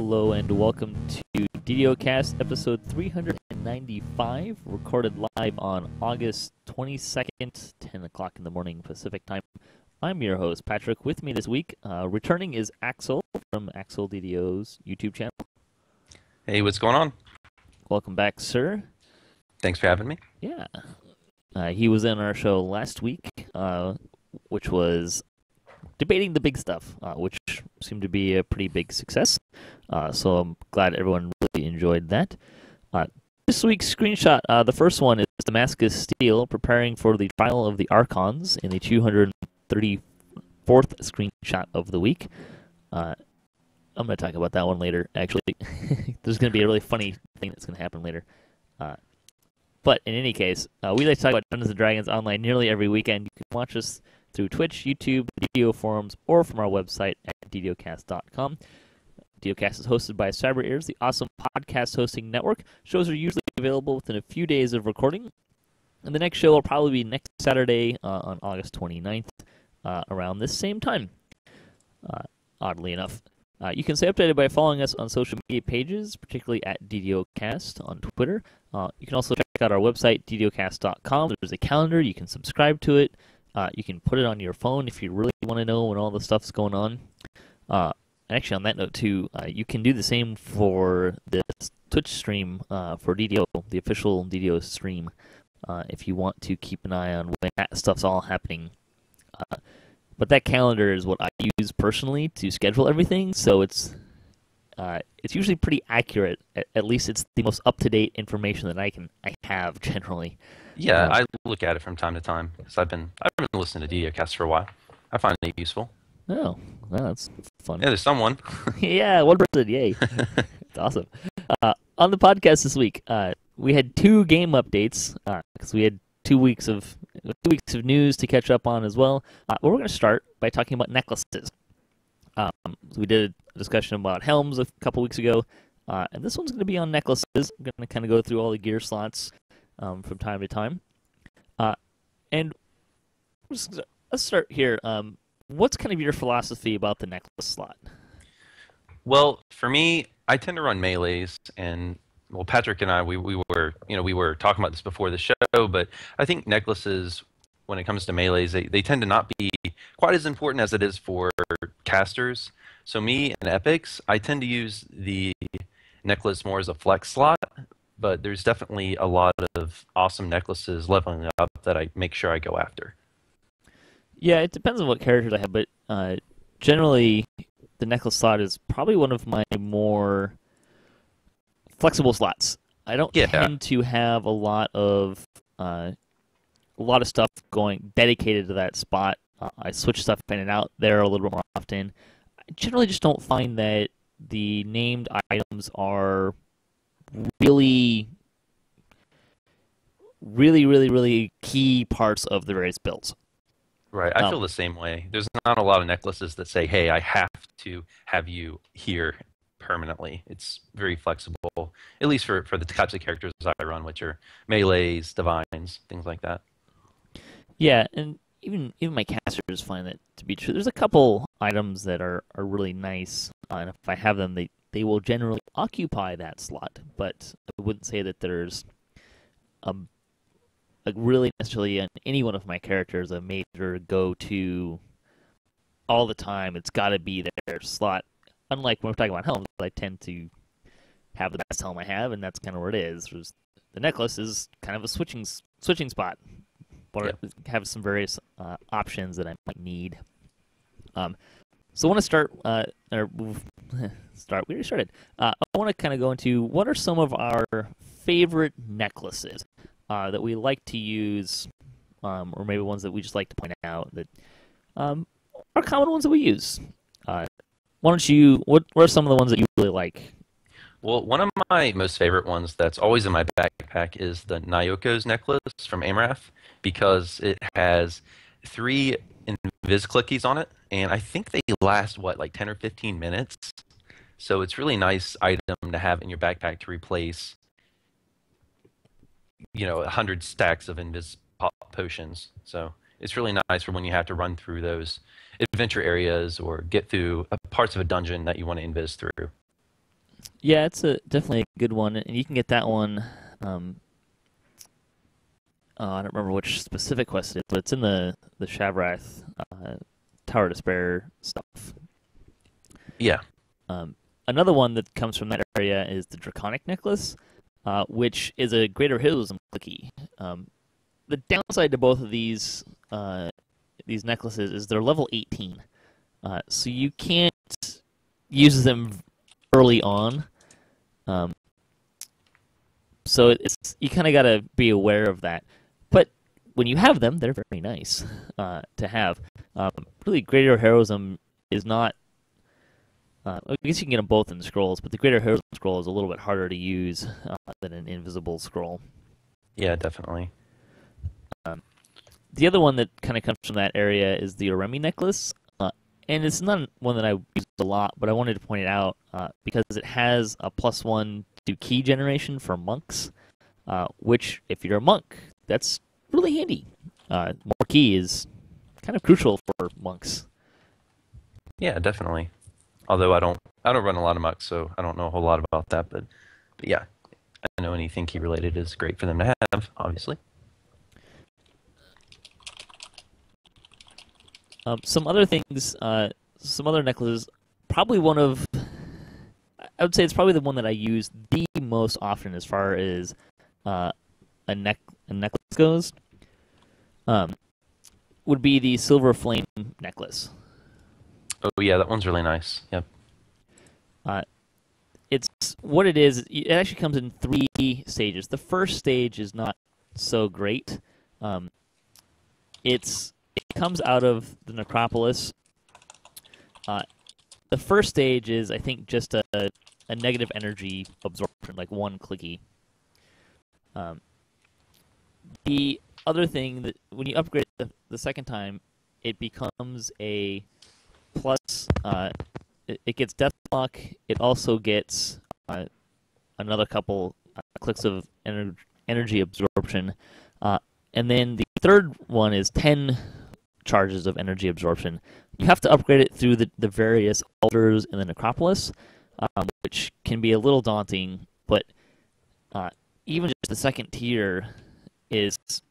Hello and welcome to DDOCast episode 395, recorded live on August 22nd, 10 o'clock in the morning Pacific time. I'm your host, Patrick. With me this week, returning is Axel from Axel DDO's YouTube channel. Hey, what's going on? Welcome back, sir. Thanks for having me. Yeah. He was in our show last week, which was debating the big stuff, which seemed to be a pretty big success. So I'm glad everyone really enjoyed that. This week's screenshot, the first one is Damascus Steel preparing for the trial of the Archons in the 234th screenshot of the week. I'm going to talk about that one later, actually. There's going to be a really funny thing that's going to happen later. But in any case, we like to talk about Dungeons & Dragons online nearly every weekend. You can watch us through Twitch, YouTube, the DDO forums, or from our website at DDOCast.com. DDOCast is hosted by Cyber Ears, the awesome podcast hosting network. Shows are usually available within a few days of recording. And the next show will probably be next Saturday on August 29th, around this same time, oddly enough. You can stay updated by following us on social media pages, particularly at DDOcast on Twitter. You can also check out our website, DDOcast.com. There's a calendar. You can subscribe to it. You can put it on your phone if you really want to know when all the stuff's going on. And actually, on that note, too, you can do the same for the Twitch stream for DDO, the official DDO stream, if you want to keep an eye on when that stuff's all happening. But that calendar is what I use personally to schedule everything, so it's usually pretty accurate. At least it's the most up-to-date information that I have generally. Yeah, I look at it from time to time because I've been listening to DDOcast for a while. I find it useful. Oh, well, that's fun. Yeah, there's someone. Yeah, one person, yay. It's awesome. On the podcast this week, we had 2 game updates because we had 2 weeks of news to catch up on as well. We're going to start by talking about necklaces. So we did a discussion about helms a couple weeks ago, and this one's going to be on necklaces. We're going to kind of go through all the gear slots from time to time. And let's start here. What's kind of your philosophy about the necklace slot? Well, for me, I tend to run melees, and well, Patrick and I, we were talking about this before the show, but I think necklaces, when it comes to melees, they tend to not be quite as important as it is for casters. So me and epics, I tend to use the necklace more as a flex slot, but there's definitely a lot of awesome necklaces leveling up that I make sure I go after. Yeah, it depends on what characters I have, but generally the necklace slot is probably one of my more flexible slots. I don't tend to have a lot of stuff going dedicated to that spot. I switch stuff in and out there a little bit more often. I generally just don't find that the named items are really key parts of the various builds. Right, I feel the same way. There's not a lot of necklaces that say, hey, I have to have you here permanently. It's very flexible, at least for the types of characters I run, which are melees, divines, things like that. Yeah, and even my casters find that to be true. There's a couple items that are really nice, and if I have them, they will generally occupy that slot, but I wouldn't say that there's really necessarily in any one of my characters a major go-to all the time. It's got to be their slot. Unlike when we're talking about helms, I tend to have the best helm I have, and that's kind of where it is. The necklace is kind of a switching spot, but have some various options that I might need. So I want to start, we already started. I want to kind of go into what are some of our favorite necklaces that we like to use, or maybe ones that we just like to point out that are common ones that we use. What are some of the ones that you really like? Well, one of my most favorite ones that's always in my backpack is the Nyoko's necklace from Amrath, because it has 3 invis clickies on it, and I think they last, like 10 or 15 minutes? So it's really nice item to have in your backpack to replace 100 stacks of invis potions. So it's really nice for when you have to run through those adventure areas or get through parts of a dungeon that you want to invis through. Yeah, it's definitely a good one, and you can get that one. I don't remember which specific quest it is, but it's in the Shavrath Tower of Despair stuff. Yeah. Another one that comes from that area is the Draconic Necklace, which is a greater heroism clicky. The downside to both of these necklaces is they're level 18, so you can't use them early on. So it's you kind of got to be aware of that. But when you have them, they're very nice to have. Really, greater heroism is not. I guess you can get them both in the scrolls, but the greater heroism scroll is a little bit harder to use than an invisible scroll. Yeah, definitely. The other one that kind of comes from that area is the Oremi necklace, and it's not one that I use a lot, but I wanted to point it out because it has a +1 to key generation for monks, which, if you're a monk, that's really handy. More key is kind of crucial for monks. Yeah, definitely. Although I don't run a lot of monks, so I don't know a whole lot about that. But yeah, I know anything key related is great for them to have, obviously. Some other things, some other necklaces. Probably one of, I would say it's probably the one that I use the most often as far as a necklace goes. Would be the Silver Flame necklace. Oh yeah, that one's really nice. Yep. It's what it is. It actually comes in 3 stages. The first stage is not so great. It comes out of the necropolis. The first stage is, I think, just a negative energy absorption, like 1 clicky. The other thing that when you upgrade the second time, it becomes a plus. It gets death block. It also gets another couple clicks of energy absorption, and then the third one is 10 charges of energy absorption. You have to upgrade it through the various altars in the necropolis, which can be a little daunting. But even just the second tier it's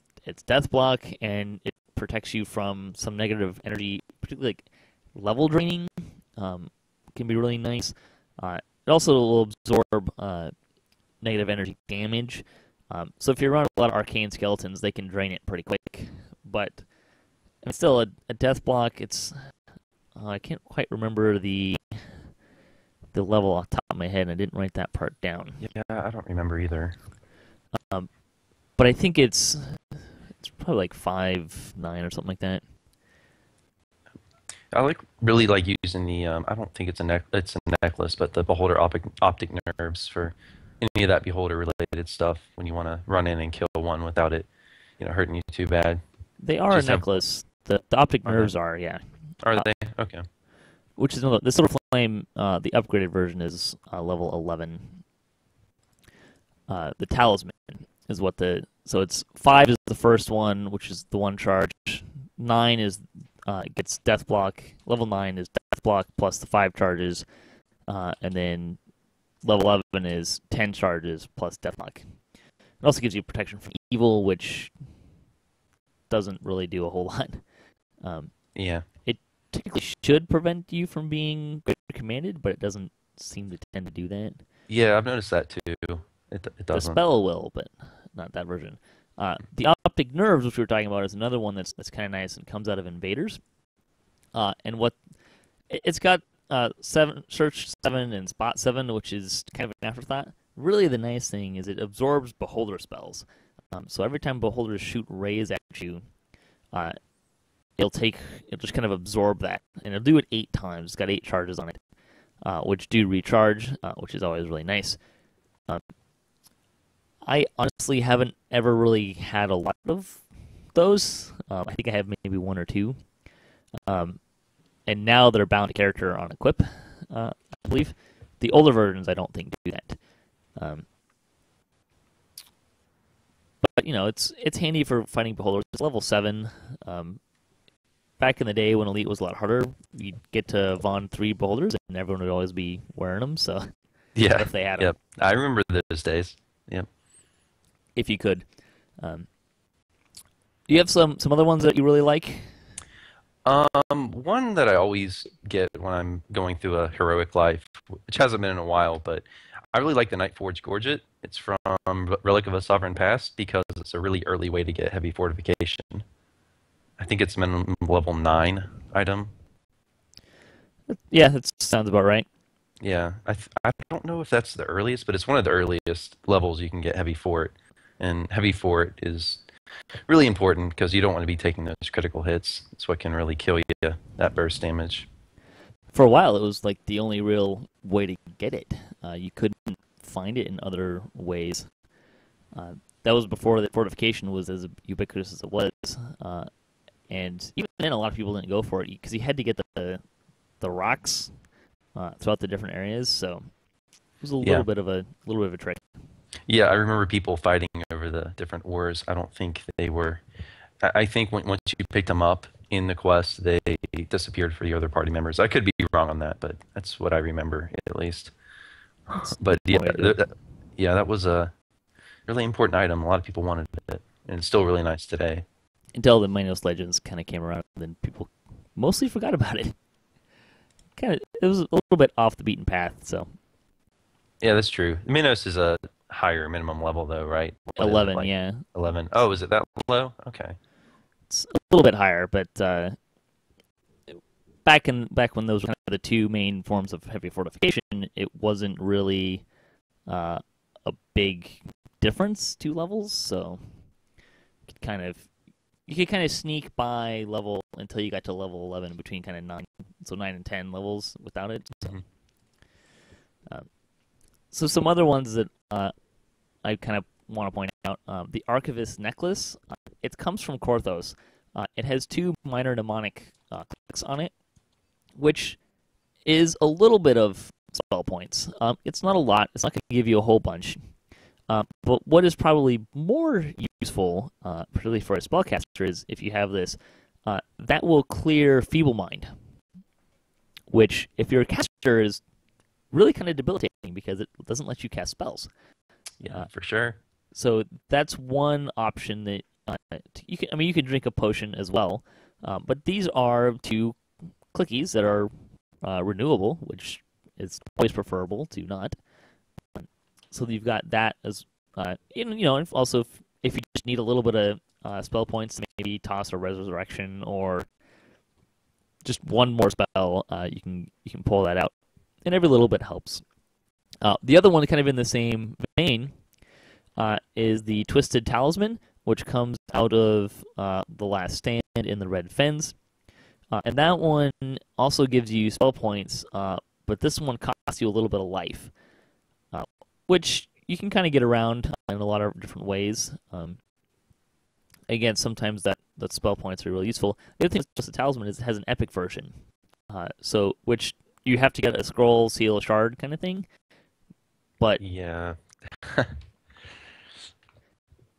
death block, and it protects you from some negative energy, particularly like level draining. Can be really nice. It also will absorb negative energy damage. So if you're around a lot of arcane skeletons, they can drain it pretty quick. But it's still a death block. It's I can't quite remember the level off the top of my head, and I didn't write that part down. Yeah, I don't remember either. But I think it's probably like 5/9 or something like that. I really like using the I don't think it's a necklace, but the beholder optic nerves for any of that beholder related stuff when you want to run in and kill one without it, hurting you too bad. They are a necklace. The optic nerves are, yeah. Are they? Okay. Which is the Silver Flame. The upgraded version is level 11. The talisman is what so it's 5 is the first one, which is the 1 charge. 9 is gets death block. Level 9 is death block plus the 5 charges, and then level 11 is 10 charges plus death block. It also gives you protection from evil, which doesn't really do a whole lot. Yeah. It technically should prevent you from being commanded, but it doesn't seem to tend to do that. Yeah, I've noticed that too. It doesn't. The spell will, but not that version. The optic nerves, which we were talking about, is another one that's kind of nice and comes out of invaders. And what it's got search 7 and spot 7, which is kind of an afterthought. Really, the nice thing is it absorbs beholder spells. So every time beholders shoot rays at you, it'll just kind of absorb that, and it'll do it 8 times. It's got 8 charges on it, which do recharge, which is always really nice. I honestly haven't ever really had a lot of those. I think I have maybe 1 or 2. And now they're bound to character on equip, I believe. The older versions I don't think do that. But it's handy for fighting beholders. It's level 7. Back in the day when Elite was a lot harder, you'd get to Von 3 beholders, and everyone would always be wearing them. So Yeah. if they had them. Yep. I remember those days. Yep. If you could. Um, you have some other ones that you really like? One that I always get when I'm going through a heroic life, which hasn't been in a while, but I really like the Nightforge Gorget. It's from Relic of a Sovereign Past because it's a really early way to get heavy fortification. I think it's minimum level 9 item. Yeah, that sounds about right. Yeah, I don't know if that's the earliest, but it's one of the earliest levels you can get heavy fort, and heavy fort is really important because you don't want to be taking those critical hits. It's what can really kill you, that burst damage. For a while, it was like the only real way to get it. You couldn't find it in other ways. That was before the fortification was as ubiquitous as it was, and even then, a lot of people didn't go for it because you had to get the rocks throughout the different areas. So it was a Yeah. little bit of a trick. Yeah, I remember people fighting over the different ores. I don't think they were. I think once you picked them up in the quest, they disappeared for the other party members. I could be wrong on that, but that's what I remember at least. But yeah, yeah, that was a really important item. A lot of people wanted it, and it's still really nice today. Until the Minos Legends kind of came around, then people mostly forgot about it. It was a little bit off the beaten path. So Yeah, that's true. Minos is a higher minimum level, though, right? What is it, 11, like yeah, 11. Oh, is it that low? Okay. it's a little bit higher, but back when those were kind of the two main forms of heavy fortification, it wasn't really a big difference, 2 levels. So you could kind of sneak by level until you got to level 11 between kind of 9 and 10 levels without it. So, so some other ones that I kind of want to point out, the Archivist Necklace, it comes from Korthos. It has 2 minor mnemonic clicks on it, which is a little bit of spell points. It's not a lot. It's not going to give you a whole bunch. But what is probably more useful, particularly for a spellcaster, is if you have this, that will clear Feeble Mind, which, if you're a caster, is really kind of debilitating because it doesn't let you cast spells. Yeah, for sure. So that's one option that you can. I mean, you can drink a potion as well, but these are 2 clickies that are renewable, which is always preferable to not. So you've got that as, and also if you just need a little bit of spell points to maybe toss a resurrection or just one more spell, you can pull that out, and every little bit helps. The other one, kind of in the same vein, is the Twisted Talisman, which comes out of the Last Stand in the Red Fens, and that one also gives you spell points, but this one costs you a little bit of life. Which you can kind of get around in a lot of different ways. Again, sometimes that spell points are really useful. The other thing with the talisman is it has an epic version, so which you have to get a scroll, seal, a shard kind of thing. But yeah,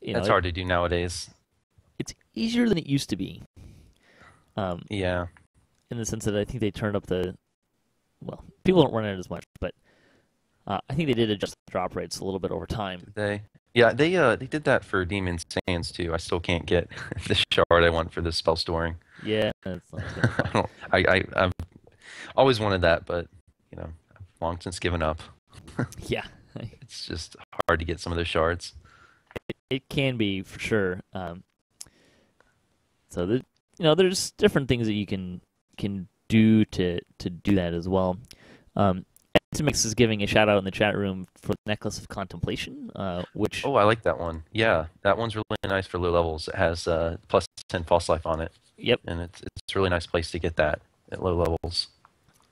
that's hard to do nowadays. It's easier than it used to be. Yeah, in the sense that I think they turned up people don't run it as much, but I think they did adjust the drop rates a little bit over time. they did that for Demon Sands too. I still can't get the shard I want for the spell storing. Yeah, that's not I've always wanted that, but I've long since given up. Yeah, It's just hard to get some of those shards. it can be for sure. So there's different things that you can do to do that as well. Mix is giving a shout out in the chat room for the Necklace of Contemplation, which... Oh, I like that one. Yeah, that one's really nice for low levels. It has plus 10 false life on it. Yep. And it's a really nice place to get that at low levels.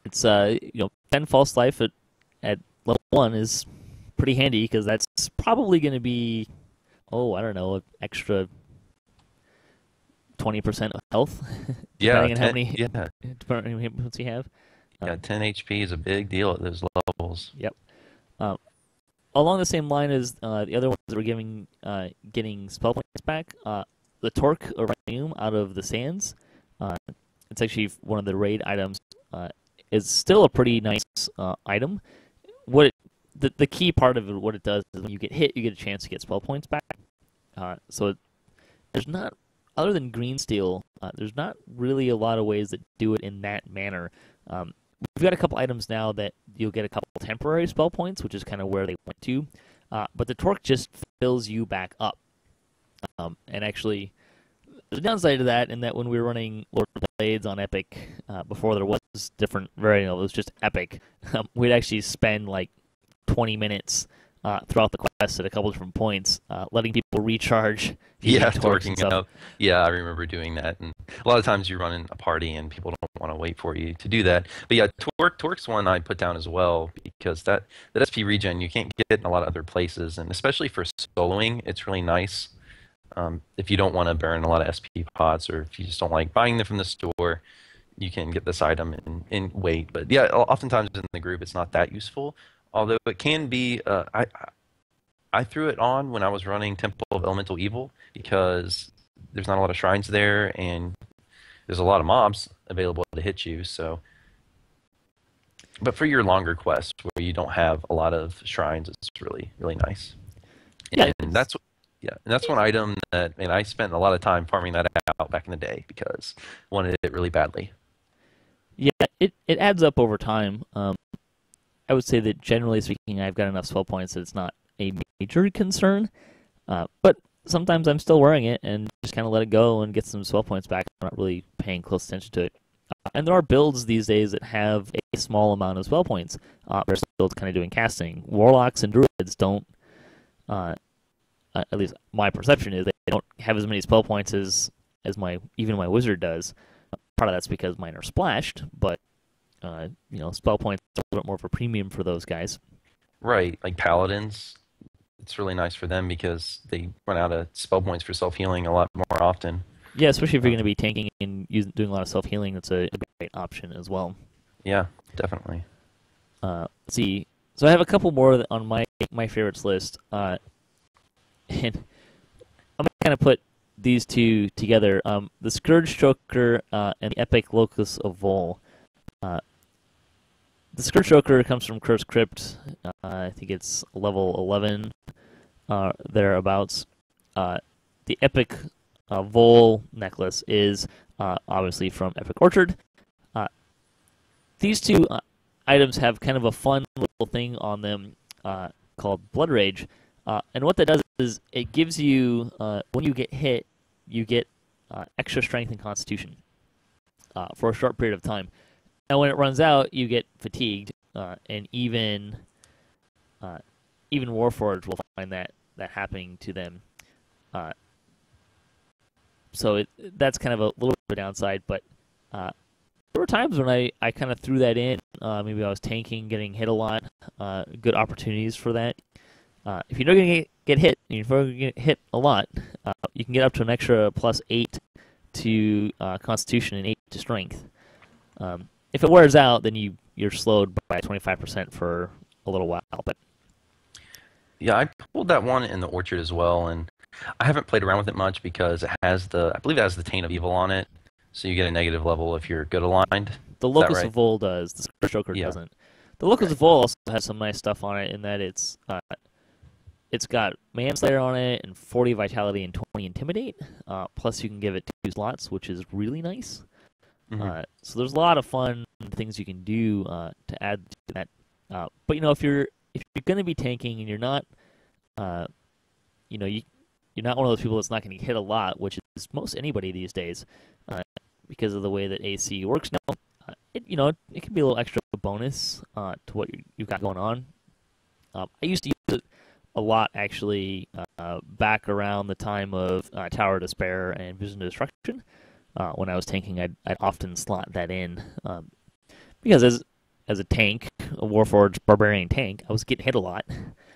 It's 10 false life at level 1 is pretty handy because that's probably going to be, I don't know, an extra 20% of health. Depending on how many hits you have. 10 HP is a big deal at those levels. Yep. Along the same line as the other ones that were getting spell points back, the Torque of Rhyme out of the Sands, it's actually one of the raid items, is still a pretty nice item. the key part of it, what it does is when you get hit, you get a chance to get spell points back. There's not, other than green steel, there's not really a lot of ways that do it in that manner. We've got a couple items now that you'll get a couple temporary spell points, which is kind of where they went to. But the torque just fills you back up. And actually, there's a downside to that in that when we were running Lord of the Blades on Epic, before there was different variant, it was just Epic, we'd actually spend like 20 minutes throughout the quest at a couple different points, letting people recharge. Yeah, torquing up. Yeah, I remember doing that. And a lot of times you run in a party and people don't want to wait for you to do that. But yeah, torque's one I put down as well because that SP regen you can't get in a lot of other places, and especially for soloing, it's really nice. If you don't want to burn a lot of SP pots, or if you just don't like buying them from the store, you can get this item in weight. But yeah, oftentimes in the group it's not that useful. Although it can be, I threw it on when I was running Temple of Elemental Evil because there's not a lot of shrines there, and there's a lot of mobs available to hit you. So, but for your longer quests where you don't have a lot of shrines, it's really really nice. Yeah, and that's one item that, and I spent a lot of time farming that out back in the day because I wanted it really badly. Yeah, it adds up over time. I would say that generally speaking, I've got enough spell points that it's not a major concern. But sometimes I'm still wearing it and just kind of let it go and get some spell points back. I'm not really paying close attention to it. And there are builds these days that have a small amount of spell points. There's builds kind of doing casting. Warlocks and druids don't, at least my perception is, they don't have as many spell points as even my wizard does. Part of that's because mine are splashed, but spell points are a little bit more of a premium for those guys. Right, like paladins, it's really nice for them because they run out of spell points for self-healing a lot more often. Yeah, especially if you're going to be tanking and doing a lot of self-healing, that's a great option as well. Yeah, definitely. Let's see, so I have a couple more on my favorites list, and I'm going to kind of put these two together. The Scourge Choker and the Epic Locus of Vol. The Scourge Choker comes from Cursed Crypt. I think it's level 11, thereabouts. The Epic Vol necklace is obviously from Epic Orchard. These two items have kind of a fun little thing on them called Blood Rage. And what that does is it gives you, when you get hit, you get extra strength and constitution for a short period of time. And when it runs out, you get fatigued, and even Warforged will find that happening to them. So that's kind of a little bit of a downside, but there were times when I kind of threw that in. Maybe I was tanking, getting hit a lot. Good opportunities for that. If you're not going to get hit, and you're going to get hit a lot, you can get up to an extra +8 to Constitution and 8 to Strength. If it wears out, then you're slowed by 25% for a little while. But yeah, I pulled that one in the Orchard as well, and I haven't played around with it much because I believe it has the Taint of Evil on it, so you get a negative level if you're good aligned. The Locus of Vol does. The Scourge Choker doesn't. The Locus of Vol also has some nice stuff on it in that it's got Manslayer on it and 40 Vitality and 20 Intimidate. Plus you can give it 2 slots, which is really nice. Mm-hmm. So there's a lot of fun things you can do to add to that. But if you're going to be tanking and you're not, you're not one of those people that's not going to get hit a lot, which is most anybody these days, because of the way that AC works now. It can be a little extra bonus to what you've got going on. I used to use it a lot actually back around the time of Tower of Despair and Vision of Destruction. When I was tanking, I'd often slot that in because as a tank, a Warforged Barbarian tank, I was getting hit a lot.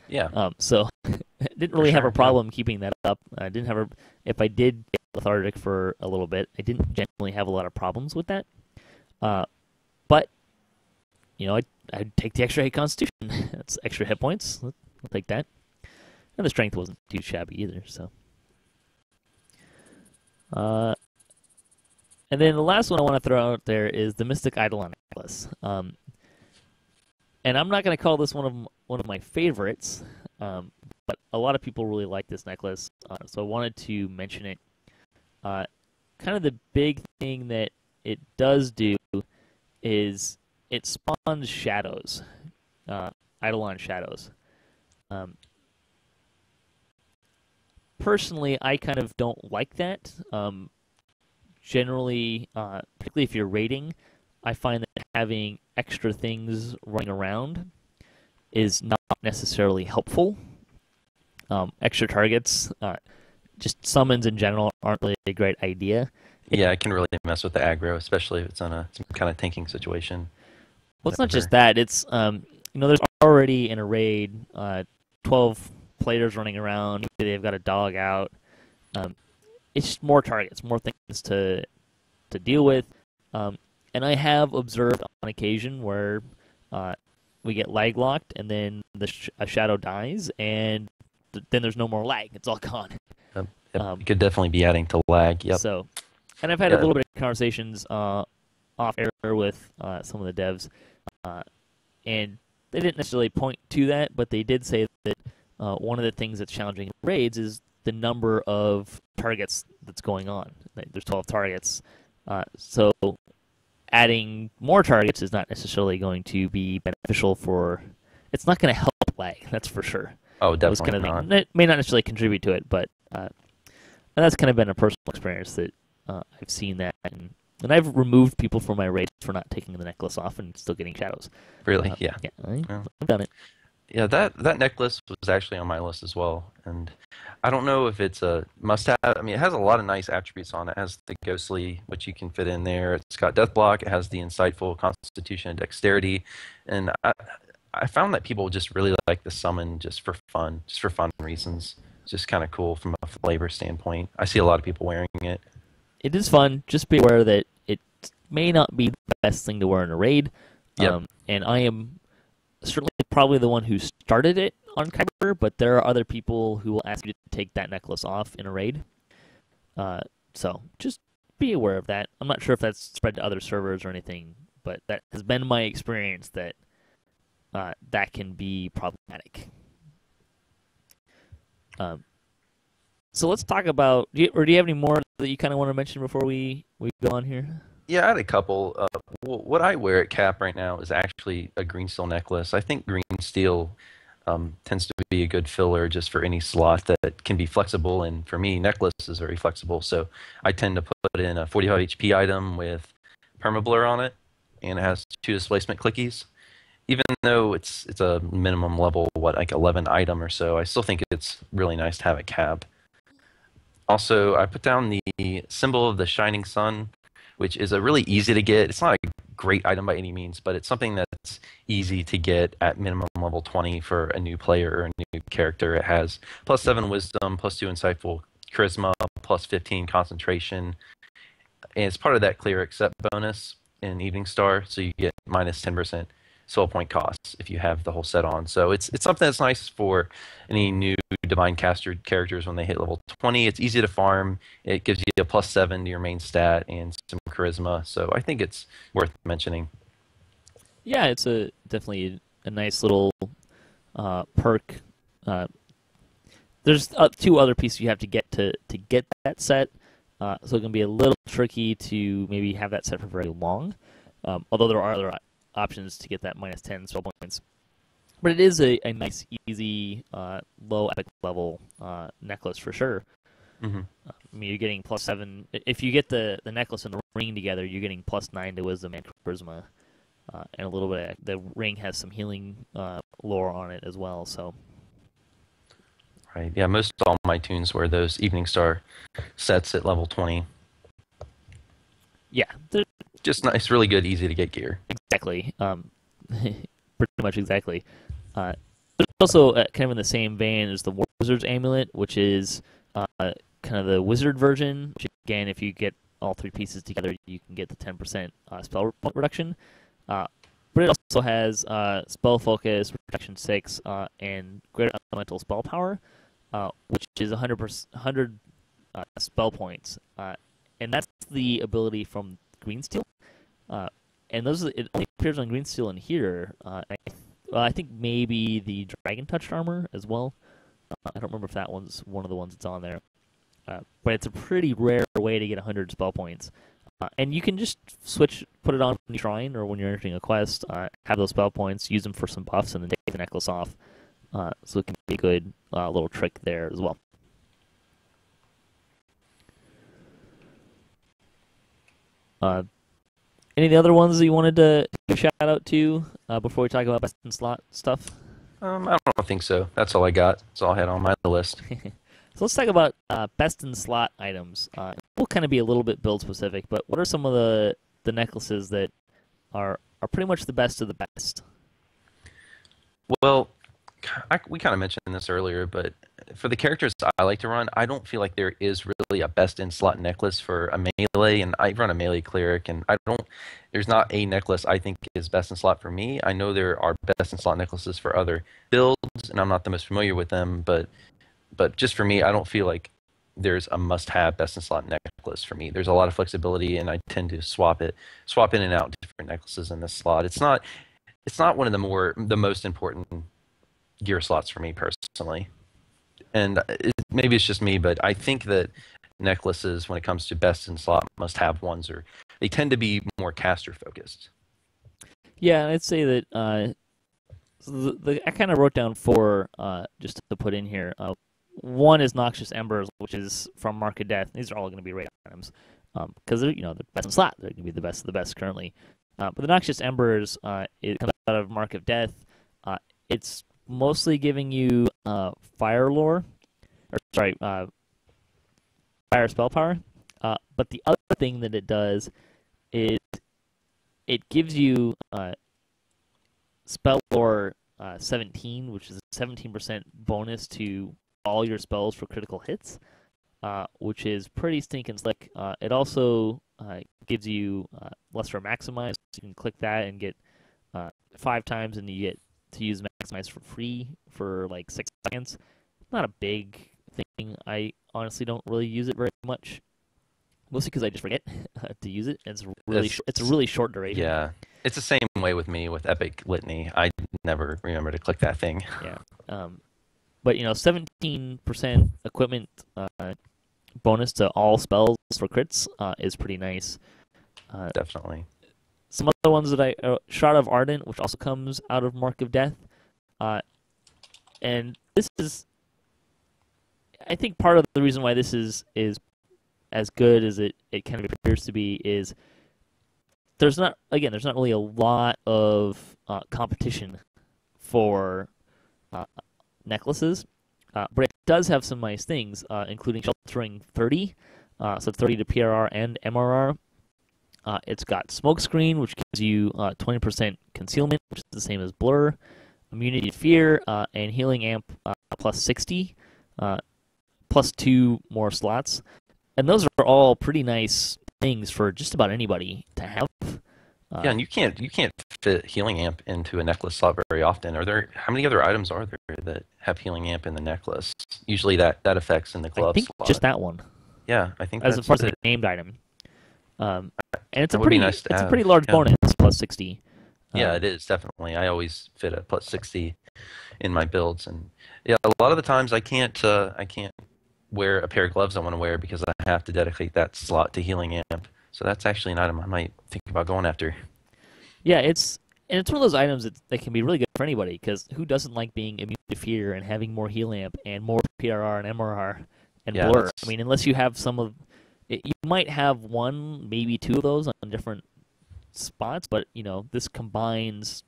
Yeah. So I didn't really have a problem keeping that up. I didn't have if I did get lethargic for a little bit, I didn't generally have a lot of problems with that. But I'd take the extra 8 Constitution. That's extra hit points. I'll take that. And the strength wasn't too shabby either. So. And then the last one I want to throw out there is the Mystic Eidolon necklace. and I'm not going to call this one of my favorites, but a lot of people really like this necklace, so I wanted to mention it. Kind of the big thing that it does do is it spawns shadows, Eidolon shadows. Personally, I kind of don't like that. Generally, particularly if you're raiding, I find that having extra things running around is not necessarily helpful. Extra targets, just summons in general aren't really a great idea. Yeah, it can really mess with the aggro, especially if it's on some kind of tanking situation. Well, it's not just that. It's there's already in a raid 12 players running around. Maybe they've got a dog out. It's just more targets, more things to deal with. And I have observed on occasion where we get lag locked, and then a shadow dies, and then there's no more lag. It's all gone. Yep. It could definitely be adding to lag. Yep. So, and I've had a little bit of conversations off air with some of the devs, and they didn't necessarily point to that, but they did say that one of the things that's challenging in raids is the number of targets that's going on. There's 12 targets, so adding more targets is not necessarily going to be beneficial for. It's not going to help lag, that's for sure. Oh, definitely not. It may not necessarily contribute to it, but that's kind of been a personal experience that I've seen that, and I've removed people from my raids for not taking the necklace off and still getting shadows. Really? Yeah. Yeah, I've done it. Yeah, that necklace was actually on my list as well, and I don't know if it's a must-have. I mean, it has a lot of nice attributes on it. It has the ghostly, which you can fit in there. It's got death block. It has the insightful, constitution, and dexterity, and I found that people just really like the summon just for fun reasons. It's just kind of cool from a flavor standpoint. I see a lot of people wearing it. It is fun. Just be aware that it may not be the best thing to wear in a raid. Yep. And I am certainly probably the one who started it on Kyber, but there are other people who will ask you to take that necklace off in a raid. So just be aware of that. I'm not sure if that's spread to other servers or anything, but that has been my experience that that can be problematic. So let's talk about. Do you have any more that you kind of want to mention before we go on here? Yeah, I had a couple. What I wear at Cap right now is actually a green steel necklace. I think green steel tends to be a good filler just for any slot that can be flexible, and for me, necklace is very flexible. So I tend to put in a 45 HP item with permablur on it, and it has 2 displacement clickies. Even though it's a minimum level, like 11 item or so, I still think it's really nice to have at Cap. Also, I put down the symbol of the shining sun, which is a really easy to get. It's not a great item by any means, but it's something that's easy to get at minimum level 20 for a new player or a new character. It has +7 wisdom, +2 insightful charisma, +15 concentration, and it's part of that clear accept bonus in Evening Star, so you get -10% soul point costs if you have the whole set on. So it's something that's nice for any new Divine Caster characters when they hit level 20. It's easy to farm. It gives you a +7 to your main stat and some charisma. So I think it's worth mentioning. Yeah, it's definitely a nice little perk. There's 2 other pieces you have to get to get that set, so it can be a little tricky to maybe have that set for very long. Although there are other options to get that -10 spell points. But it is a nice, easy, low epic level necklace for sure. Mm-hmm. I mean, you're getting +7. If you get the necklace and the ring together, you're getting +9 to wisdom and charisma. And a little bit the ring has some healing lore on it as well. So, right, yeah, most all my tunes were those Evening Star sets at level 20. Yeah, just nice, really good, easy to get gear. Exactly, pretty much exactly. There's also kind of in the same vein as the Wizard's Amulet, which is kind of the wizard version. Which again, if you get all 3 pieces together, you can get the 10% spell reduction. But it also has spell focus, protection 6, and greater elemental spell power, which is 100 spell points, and that's the ability from Green Steel. And it only appears on Green Steel in here. I I think maybe the Dragon Touched armor as well. I don't remember if that one's one of the ones that's on there. But it's a pretty rare way to get 100 spell points. And you can just put it on when you shrine or when you're entering a quest, have those spell points, use them for some buffs, and then take the necklace off. So it can be a good little trick there as well. Any of the other ones that you wanted to give a shout out to before we talk about best in slot stuff? I don't think so. That's all I got. That's all I had on my list. So let's talk about best in slot items. We'll kind of be a little bit build specific, but what are some of the necklaces that are pretty much the best of the best? Well, we kind of mentioned this earlier, but for the characters I like to run, I don't feel like there is really a best in slot necklace for a melee, and I run a melee cleric, and there's not a necklace I think is best in slot for me. I know there are best in slot necklaces for other builds, and I'm not the most familiar with them, but just for me, I don't feel like there's a must-have best in slot necklace for me. There's a lot of flexibility, and I tend to swap in and out different necklaces in this slot. It's not one of the most important gear slots for me personally. And maybe it's just me, but I think that necklaces, when it comes to best in slot must-have ones, they tend to be more caster focused. Yeah, I'd say that I kind of wrote down 4 just to put in here. One is Noxious Embers, which is from Mark of Death. These are all going to be raid items because they're the best in slot. They're going to be the best of the best currently. But the Noxious Embers, it comes out of Mark of Death. It's mostly giving you fire spell power. But the other thing that it does is it gives you spell lore 17, which is a 17% bonus to all your spells for critical hits, which is pretty stinking slick. It also gives you Lesser Maximize. So you can click that and get 5 times, and you get to use Maximize for free for like 6 seconds. Not a big thing. I honestly don't really use it very much, mostly because I just forget to use it. It's a really short duration. Yeah, it's the same way with me with Epic Litany. I never remember to click that thing. Yeah. But 17% equipment bonus to all spells for crits is pretty nice. Definitely. Some other ones that Shroud of Ardent, which also comes out of Mark of Death, and this is, I think, part of the reason why this is as good as it kind of appears to be is there's not really a lot of competition for necklaces, but it does have some nice things, including Sheltering 30, so 30 to PRR and MRR. It's got Smokescreen, which gives you 20% concealment, which is the same as Blur, Immunity to Fear, and Healing Amp plus 60, plus 2 more slots. And those are all pretty nice things for just about anybody to have. Yeah, and you can't fit Healing Amp into a necklace slot very often. How many other items are there that have Healing Amp in the necklace? Usually that affects in the glove I think slot. just that one. Yeah, I think as far as the named item. And it's a pretty large bonus, plus 60. Yeah, it is, definitely. I always fit a plus 60 in my builds, and yeah, a lot of the times I can't wear a pair of gloves I want to wear because I have to dedicate that slot to Healing Amp. So that's actually an item I might think about going after. Yeah, it's one of those items that can be really good for anybody, because who doesn't like being immune to fear and having more Heal Amp and more PRR and MRR and Blur? I mean, unless you have some of it, you might have 1, maybe 2 of those on different spots, but this combines,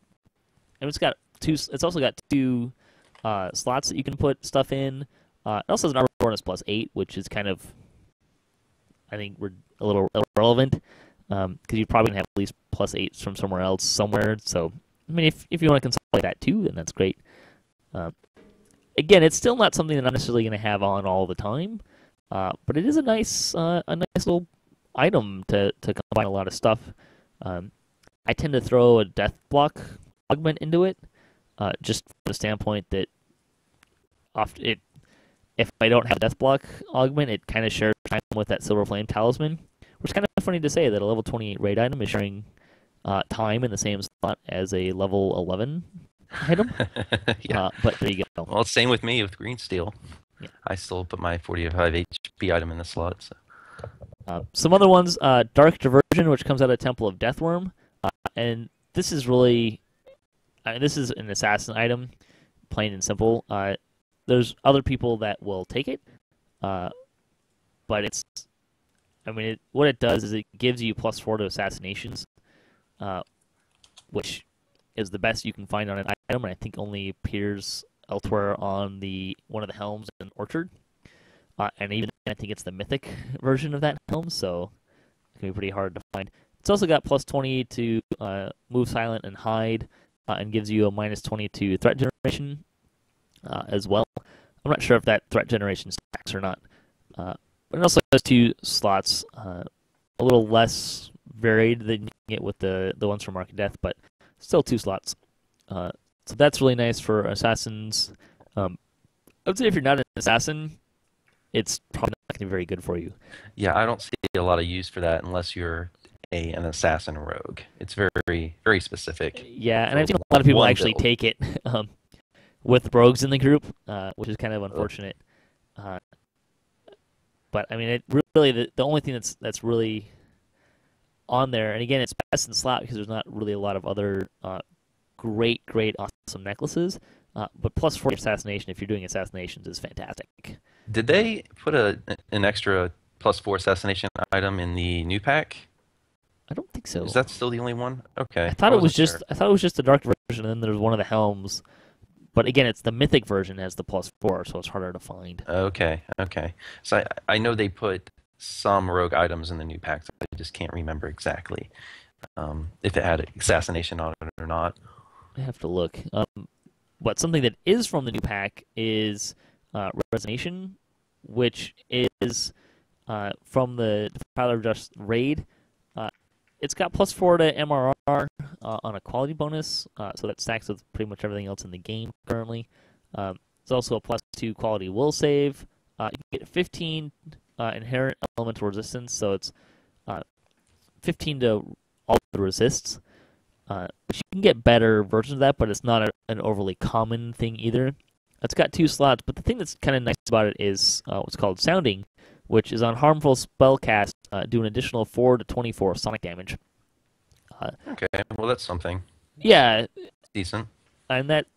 and it's got 2. It's also got 2 slots that you can put stuff in. It also has an armor bonus plus 8, which is kind of, I think, we're a little irrelevant, because you're probably gonna have at least plus 8s from somewhere else somewhere. So, I mean, if you want to consolidate that too, then that's great. Again, it's still not something that I'm necessarily gonna have on all the time, but it is a nice little item to combine a lot of stuff. I tend to throw a death block augment into it, just from the standpoint that if I don't have death block augment, it kind of shares time with that Silver Flame Talisman, which is kind of funny to say that a level 28 raid item is sharing time in the same slot as a level 11 item. Yeah. But there you go. Well, same with me with green steel. Yeah. I still put my 45 HP item in the slot. So. Some other ones, Dark Diversion, which comes out of Temple of Deathworm, and this is really, this is an assassin item, plain and simple. There's other people that will take it, but it's, what it does is it gives you +4 to assassinations, which is the best you can find on an item, and I think only appears elsewhere on one of the helms in Orchard. And even I think it's the mythic version of that helm, so it can be pretty hard to find. It's also got +20 to move silent and hide, and gives you a -20 to threat generation as well. I'm not sure if that threat generation stacks or not. But it also has 2 slots, a little less varied than you can get with the ones from Mark of Death, but still 2 slots. So that's really nice for assassins. I would say if you're not an assassin, it's probably not going to be very good for you. Yeah, I don't see a lot of use for that unless you're an assassin rogue. It's very, very specific. Yeah, and I've seen a lot of people actually take it with rogues in the group, which is kind of unfortunate. But I mean, it really the only thing that's really on there, and again, it's best in slot because there's not really a lot of other great, awesome necklaces. But +4 assassination, if you're doing assassinations, is fantastic. Did they put an extra +4 assassination item in the new pack? I don't think so. Is that still the only one? Okay. I thought it was just the dark version, and then there's one of the helms. But again, it's the mythic version has the +4, so it's harder to find. Okay. So I know they put some rogue items in the new pack, so I just can't remember exactly if it had assassination on it or not. I have to look. But something that is from the new pack is Resonation, which is from the Defiler of Justice raid. It's got +4 to MRR on a quality bonus, so that stacks with pretty much everything else in the game currently. It's also a +2 quality will save. You can get 15 inherent elemental resistance, so it's 15 to all the resists. Which you can get better versions of that, but it's not an overly common thing either. It's got 2 slots, but the thing that's kind of nice about it is what's called Sounding, which is on harmful spellcast, do an additional 4 to 24 sonic damage. Okay, well that's something. Yeah. Decent. And that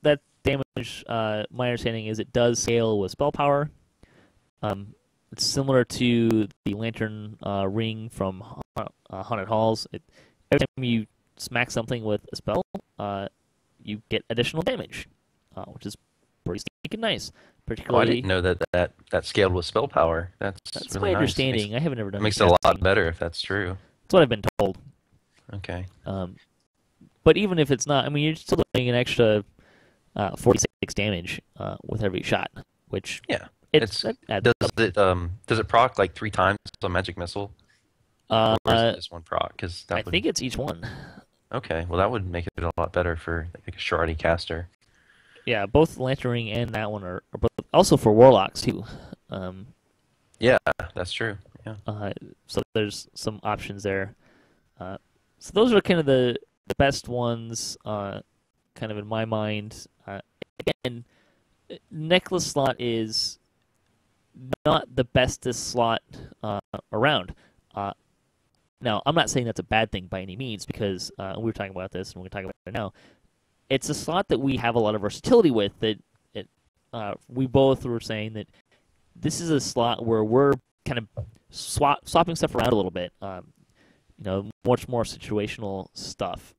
damage, my understanding is it does scale with spell power. It's similar to the Lantern Ring from Haunted Halls. Every time you smack something with a spell, you get additional damage, which is pretty sneaky nice. Particularly, I didn't know that scaled with spell power. That's really my nice. understanding. I haven't ever done. Makes it a lot better if that's true. That's what I've been told. Okay. But even if it's not, you're still doing an extra 46 damage with every shot, which does it proc like 3 times on magic missile? Or is it just 1 proc? I think it's each one. Okay, well that would make it a lot better for like a shardy caster. Yeah, both Lantern Ring and that one are both also for warlocks too. Yeah, that's true. Yeah. So there's some options there. So those are kind of the best ones, kind of in my mind. Again, necklace slot is not the bestest slot around. Now, I'm not saying that's a bad thing by any means, because we were talking about this, and we're going to talk about it now. It's a slot that we have a lot of versatility with. That we both were saying that this is a slot where we're kind of swapping stuff around a little bit. Much more situational stuff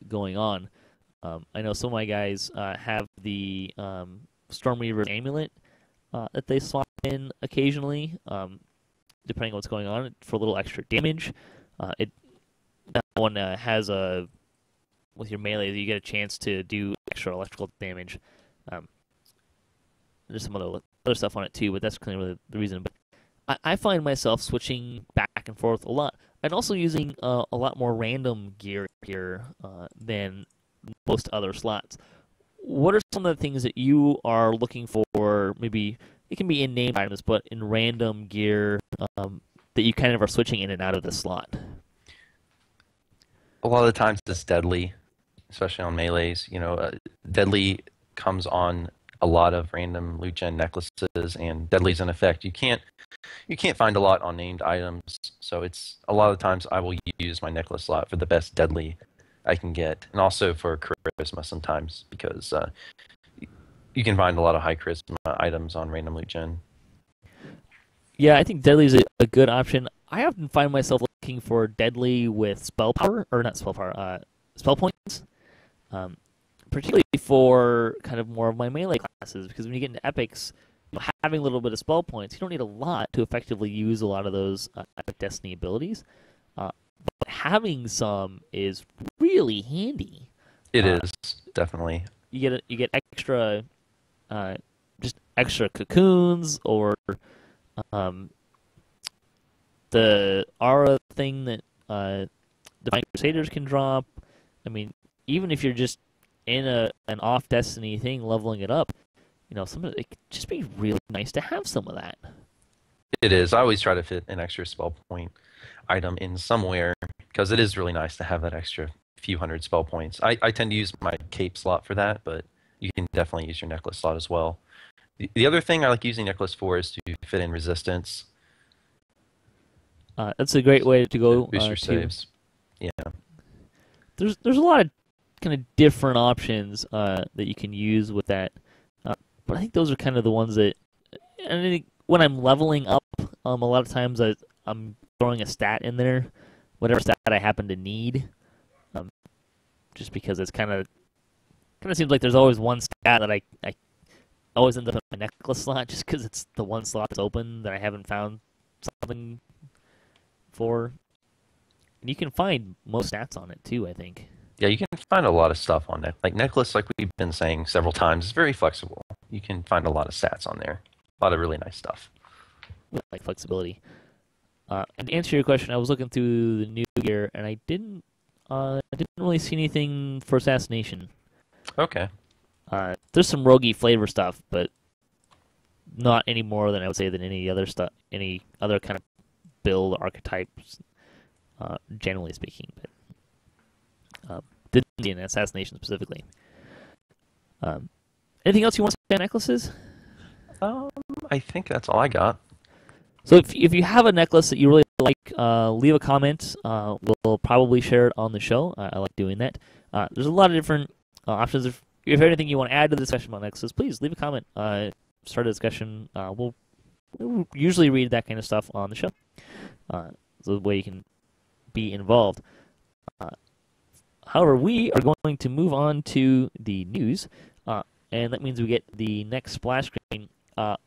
going on. I know some of my guys have the Storm Reaver's Amulet that they swap in occasionally. Depending on what's going on, for a little extra damage. That one has with your melee, you get a chance to do extra electrical damage. There's some other stuff on it too, but that's clearly the reason. But I find myself switching back and forth a lot, and also using a lot more random gear here than most other slots. What are some of the things that you are looking for? Maybe it can be in named items, but in random gear that you kind of are switching in and out of the slot. A lot of the times it's deadly. especially on melees. Deadly comes on a lot of random loot gen necklaces, and deadly's in effect. You can't find a lot on named items, so it's a lot of times I will use my necklace slot for the best deadly I can get, and also for charisma sometimes because you can find a lot of high charisma items on random loot gen. Yeah, I think deadly is a good option. I often find myself looking for deadly with spell power, or not spell power, spell points. Particularly for kind of more of my melee classes, because when you get into epics, having a little bit of spell points, you don't need a lot to effectively use a lot of those Destiny abilities. But having some is really handy. It is definitely. You get extra, just extra cocoons, or the aura thing that Divine Crusaders can drop. I mean, even if you're just in an off Destiny thing, leveling it up, it could just be really nice to have some of that. It is. I always try to fit an extra spell point item in somewhere because it is really nice to have that extra few hundred spell points. I tend to use my cape slot for that, but you can definitely use your necklace slot as well. The other thing I like using necklace for is to fit in resistance. That's a great way to go. Boost your saves. Yeah. There's a lot of kind of different options that you can use with that, but I think those are kind of the ones that. And I think when I'm leveling up, a lot of times I'm throwing a stat in there, whatever stat I happen to need, just because it's kind of seems like there's always one stat that I always end up in my necklace slot just because it's the one slot that's open that I haven't found something for. And you can find most stats on it too, I think. Yeah, you can find a lot of stuff on it. Like necklace, like we've been saying several times, is very flexible. You can find a lot of stats on there. A lot of really nice stuff. Like flexibility. And to answer your question, I was looking through the new gear, and I didn't really see anything for assassination. Okay. There's some roguey flavor stuff, but not any more than I would say than any other stuff, any other kind of build archetypes, generally speaking. But didn't see an assassination specifically. Anything else you want to say on necklaces? I think that's all I got. So if you have a necklace that you really like, leave a comment. We'll probably share it on the show. I like doing that. There's a lot of different options. If you have anything you want to add to the discussion about necklaces, please leave a comment. Start a discussion. We'll usually read that kind of stuff on the show. So the way you can be involved. However, we are going to move on to the news, and that means we get the next splash screen,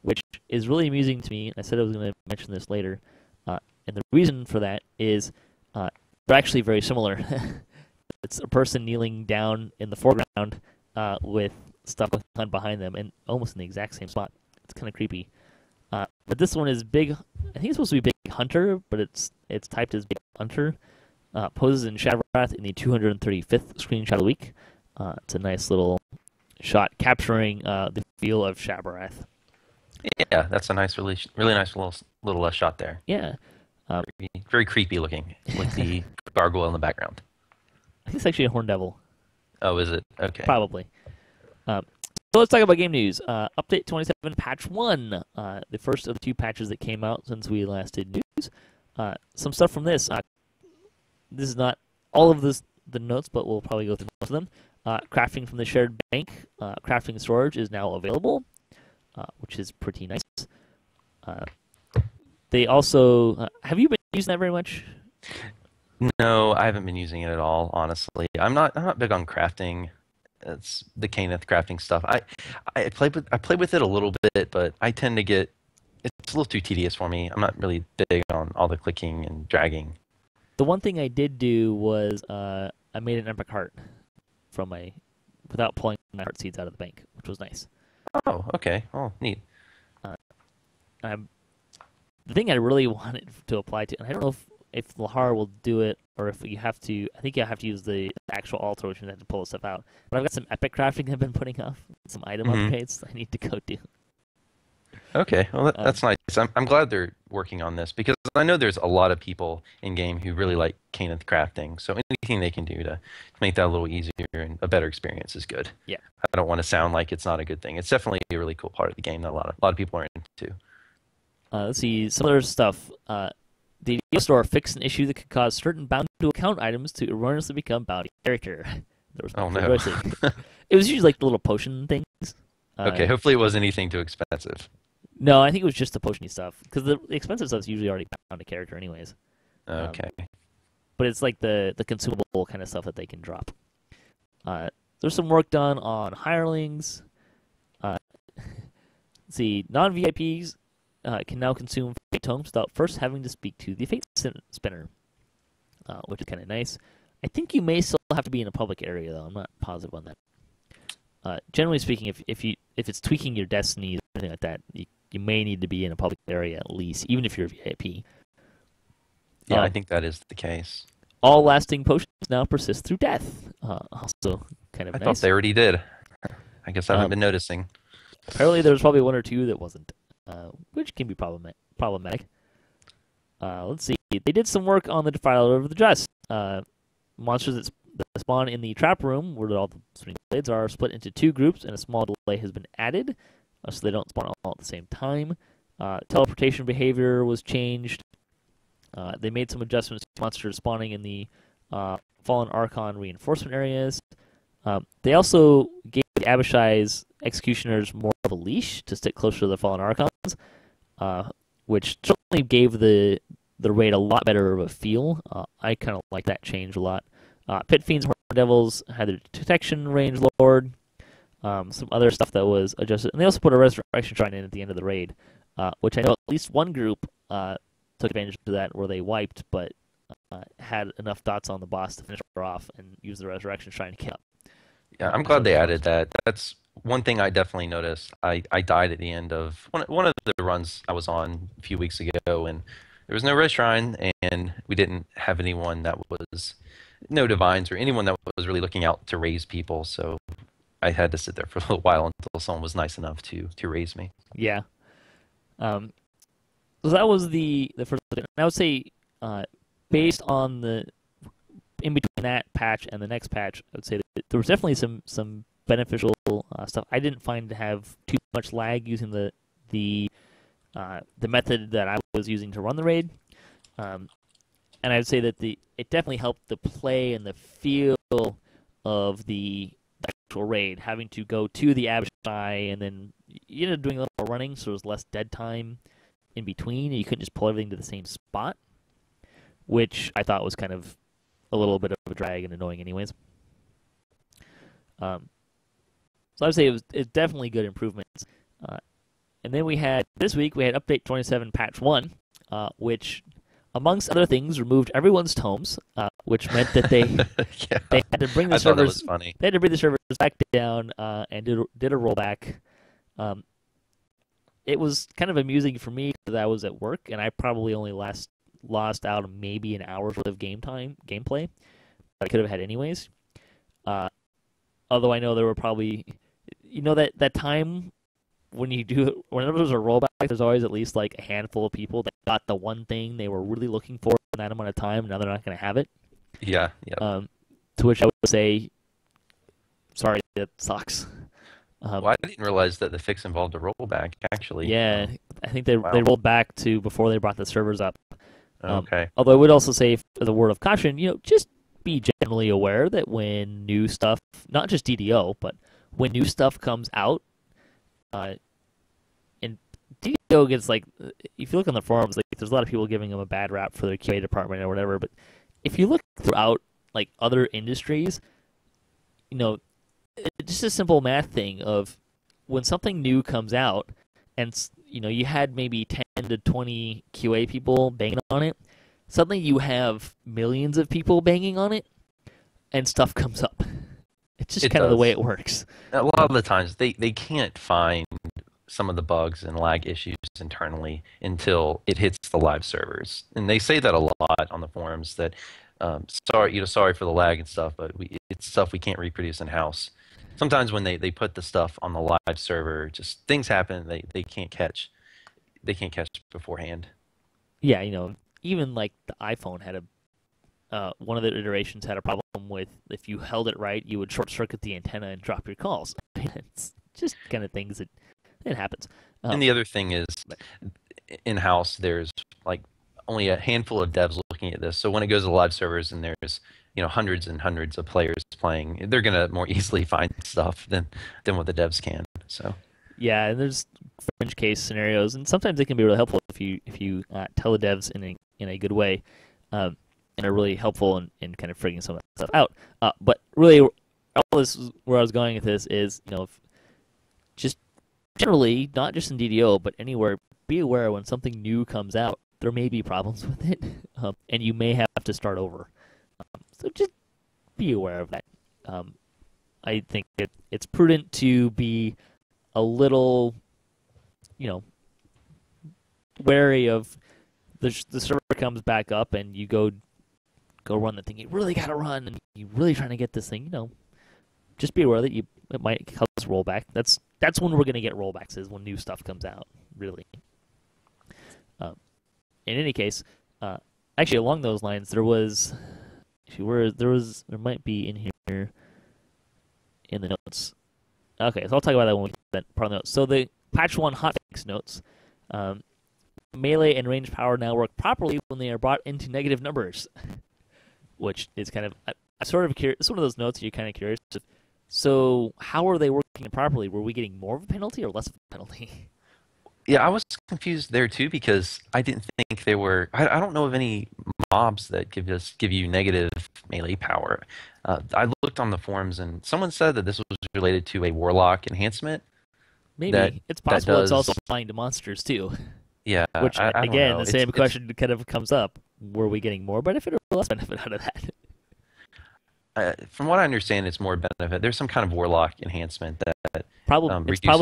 which is really amusing to me. I said I was going to mention this later, and the reason for that is they're actually very similar. It's a person kneeling down in the foreground with stuff going on behind them, and almost in the exact same spot. It's kind of creepy. But this one is Big. I think it's supposed to be Big Hunter, but it's typed as Big Hunter. Poses in Shadowwrath in the 235th screenshot of the week. It's a nice little shot capturing the feel of Shadowwrath. Yeah, that's a nice, really nice little shot there. Yeah. Very, very creepy looking, with the gargoyle in the background. I think it's actually a horn devil. Oh, is it? Okay. Probably. So let's talk about game news. Update 27, Patch 1. The first of the two patches that came out since we last did news. Some stuff from this. This is not all of the notes, but we'll probably go through most of them. Crafting from the shared bank. Crafting storage is now available, which is pretty nice. They also... have you been using that very much? No, I haven't been using it at all, honestly. I'm not big on crafting. It's the Kenneth crafting stuff. I played with it a little bit, but I tend to get... It's a little too tedious for me. I'm not really big on all the clicking and dragging. The one thing I did do was I made an epic heart from without pulling my heart seeds out of the bank, which was nice. Oh, okay. Oh, neat. The thing I really wanted to apply to, and I don't know if Lahar will do it, or if you have to. I think you have to use the actual altar, which you have to pull stuff out. But I've got some epic crafting I've been putting off, some item upgrades I need to go do. Okay, well that's nice. I'm glad they're working on this because I know there's a lot of people in game who really like Caneth crafting. So anything they can do to make that a little easier and a better experience is good. Yeah. I don't want to sound like it's not a good thing. It's definitely a really cool part of the game that a lot of people are into. Let's see some other stuff. The DDO store fixed an issue that could cause certain bound-to-account items to erroneously become bounty character. There was Oh no! It was usually like the little potion things. Okay, hopefully it wasn't anything too expensive. No, I think it was just the potion-y stuff because the expensive stuff is usually already bound to character anyways. Okay. But it's like the consumable kind of stuff that they can drop. There's some work done on hirelings. Let's see, non-VIPs can now consume fate tomes without first having to speak to the fate spinner, which is kind of nice. I think you may still have to be in a public area though. I'm not positive on that. Generally speaking, if it's tweaking your destiny or anything like that, you may need to be in a public area at least, even if you're a VIP. Yeah, I think that is the case. All lasting potions now persist through death. Also, kind of I nice. thought they already did. I guess I haven't been noticing. Apparently, there's probably one or two that wasn't, which can be problematic. Let's see. They did some work on the Defiler of the Dress. Monsters that spawn in the trap room, where all the spinning blades are, split into two groups, and a small delay has been added, so they don't spawn all at the same time. Teleportation behavior was changed. They made some adjustments to monsters spawning in the Fallen Archon reinforcement areas. They also gave the Abishai's executioners more of a leash to stick closer to the Fallen Archons, which certainly gave the raid a lot better of a feel. I kind of like that change a lot. Pit Fiends and Horn Devils had their detection range lowered. Some other stuff that was adjusted. And they also put a Resurrection Shrine in at the end of the raid, which I know at least one group took advantage of that where they wiped, but had enough dots on the boss to finish her off and use the Resurrection Shrine to kill. Yeah, I'm glad they added that. That's one thing I definitely noticed. I died at the end of one of the runs I was on a few weeks ago, and there was no Red Shrine, and we didn't have anyone that was no divines or anyone that was really looking out to raise people. So I had to sit there for a little while until someone was nice enough to raise me. Yeah. So that was the first. And I would say, based on the in between that patch and the next patch, I would say that there was definitely some beneficial stuff. I didn't find to have too much lag using the method that I was using to run the raid, and I would say that it definitely helped the play and the feel of the actual raid, having to go to the Abishai and then you ended up doing a little more running, so there was less dead time in between, and you couldn't just pull everything to the same spot, which I thought was kind of a little bit of a drag and annoying anyways. So I would say it's definitely good improvements. And then this week we had Update 27 Patch 1, which, amongst other things, removed everyone's tomes, which meant that they they had to bring the servers. They had to bring the servers back down and did a rollback. It was kind of amusing for me because I was at work and I probably only lost out on maybe an hour's worth of gameplay that I could have had anyways. Although I know there were probably, that time whenever there's a rollback, there's always at least like a handful of people that got the one thing they were really looking for in that amount of time. Now they're not going to have it. Yeah. To which I would say, sorry, that sucks. Well, I didn't realize that the fix involved a rollback, actually. Yeah, I think they rolled back to before they brought the servers up. Okay. Although I would also say, as a word of caution, just be generally aware that when new stuff, not just DDO, but when new stuff comes out, and DDO gets if you look on the forums, there's a lot of people giving them a bad rap for their QA department or whatever. But if you look throughout other industries, it's just a simple math thing of when something new comes out, and you had maybe 10 to 20 QA people banging on it. Suddenly you have millions of people banging on it, and stuff comes up. It's just kind of the way it works. A lot of the times they can't find some of the bugs and lag issues internally until it hits the live servers, and they say that a lot on the forums that sorry for the lag and stuff, but it's stuff we can't reproduce in house. Sometimes when they put the stuff on the live server, just things happen they can't catch beforehand. Yeah, even like the iPhone had one of the iterations had a problem with if you held it right, you would short circuit the antenna and drop your calls. It's just kind of things that it happens. And the other thing is, But in house, there's like only a handful of devs looking at this. So when it goes to live servers and there's hundreds and hundreds of players playing, they're gonna more easily find stuff than what the devs can. So yeah, and there's fringe case scenarios, and sometimes it can be really helpful if you tell the devs in a good way, and are really helpful in kind of figuring some of that stuff out. But really, all this where I was going with this is just generally, not just in DDO but anywhere, be aware when something new comes out, there may be problems with it, and you may have to start over. So just be aware of that. I think it's prudent to be a little, wary of the server comes back up and you go run the thing you really got to run and you're really trying to get this thing, just be aware that it might cause rollback. That's when we're going to get rollbacks, is when new stuff comes out, really. In any case, actually along those lines, there might be in here in the notes. Okay, so I'll talk about that when we get that part of the notes. So the patch 1 hotfix notes, melee and range power now work properly when they are brought into negative numbers, which is kind of sort of curious. It's one of those notes you're kind of curious. So how are they working properly? Were we getting more of a penalty or less of a penalty? yeah, I was confused there too because I didn't think they were. I don't know of any mobs that give you negative melee power. I looked on the forums and someone said that this was related to a warlock enhancement. Maybe it's possible it's also applying to monsters too. Yeah, which I don't again, know. the same question kind of comes up: were we getting more benefit or less benefit out of that? From what I understand, it's more benefit. There's some kind of warlock enhancement that it's probably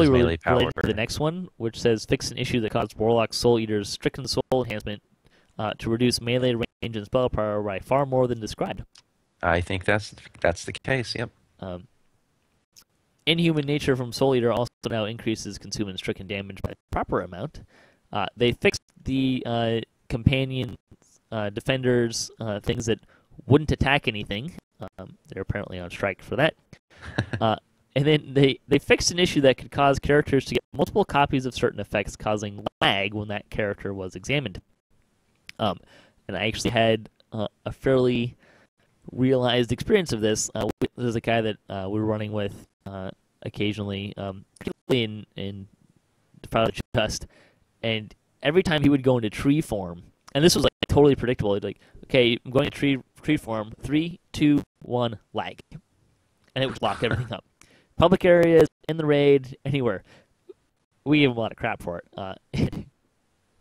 melee power. related to the next one, which says fix an issue that caused warlock soul eaters stricken soul enhancement to reduce melee range and spell power by far more than described. I think that's the case. Yep. Inhuman nature from soul eater also now increases consume and stricken damage by the proper amount. They fixed the companion defenders, things that wouldn't attack anything. They're apparently on strike for that. And then they fixed an issue that could cause characters to get multiple copies of certain effects, causing lag when that character was examined. And I actually had a fairly realized experience of this. There's a guy that we were running with occasionally, particularly in Untitled Chapter, and every time he would go into tree form, and this was like totally predictable. He'd like, okay, I'm going to tree form, 3, 2, 1, lag, and it would lock everything up. Public areas, in the raid, anywhere. We gave him a lot of crap for it.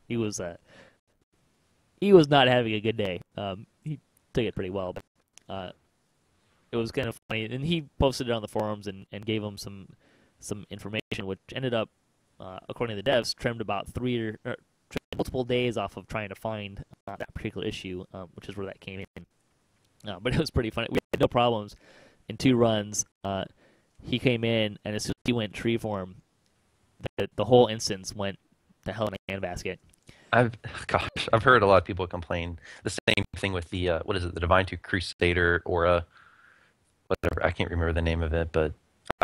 He was not having a good day. He took it pretty well, but it was kind of funny. And he posted it on the forums and gave him some information, which ended up, according to the devs, trimmed about multiple days off of trying to find that particular issue, which is where that came in. But it was pretty funny. We had no problems in 2 runs. He came in, and as soon as he went tree form, the whole instance went to hell in a handbasket. I've heard a lot of people complain the same thing with the what is it, the Divine 2 Crusader Aura, whatever, I can't remember the name of it, but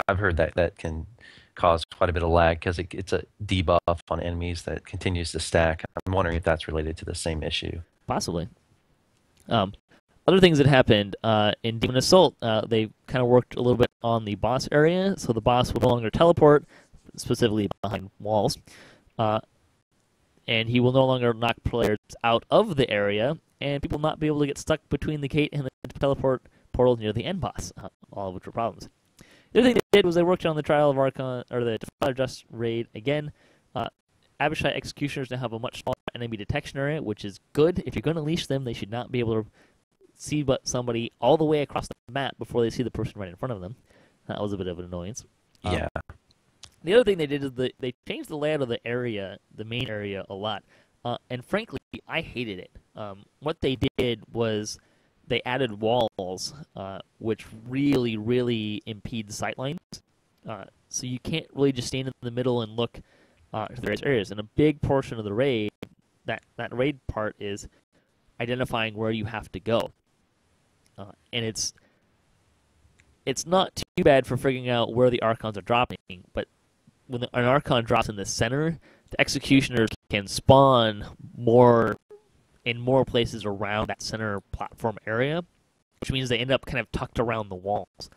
I've heard that can cause quite a bit of lag because it's a debuff on enemies that continues to stack. I'm wondering if that's related to the same issue. Possibly. Other things that happened in Demon Assault, they kind of worked a little bit on the boss area, so the boss will no longer teleport, specifically behind walls, and he will no longer knock players out of the area, and people will not be able to get stuck between the gate and the teleport portal near the end boss, all of which were problems. The other thing they did was they worked on the Trial of Archon, or the Defiler Just raid again. Abishai Executioners now have a much smaller enemy detection area, which is good. If you're going to leash them, they should not be able to see somebody all the way across the map before they see the person right in front of them. That was a bit of an annoyance. Yeah. The other thing they did is they changed the layout of the area, the main area, a lot. And frankly, I hated it. What they did was they added walls, which really, really impede sightlines. So you can't really just stand in the middle and look to the various areas. And a big portion of the raid that raid part is identifying where you have to go, and it's not too bad for figuring out where the Archons are dropping, but when an Archon drops in the center, the Executioners can spawn in more places around that center platform area, which means they end up kind of tucked around the walls,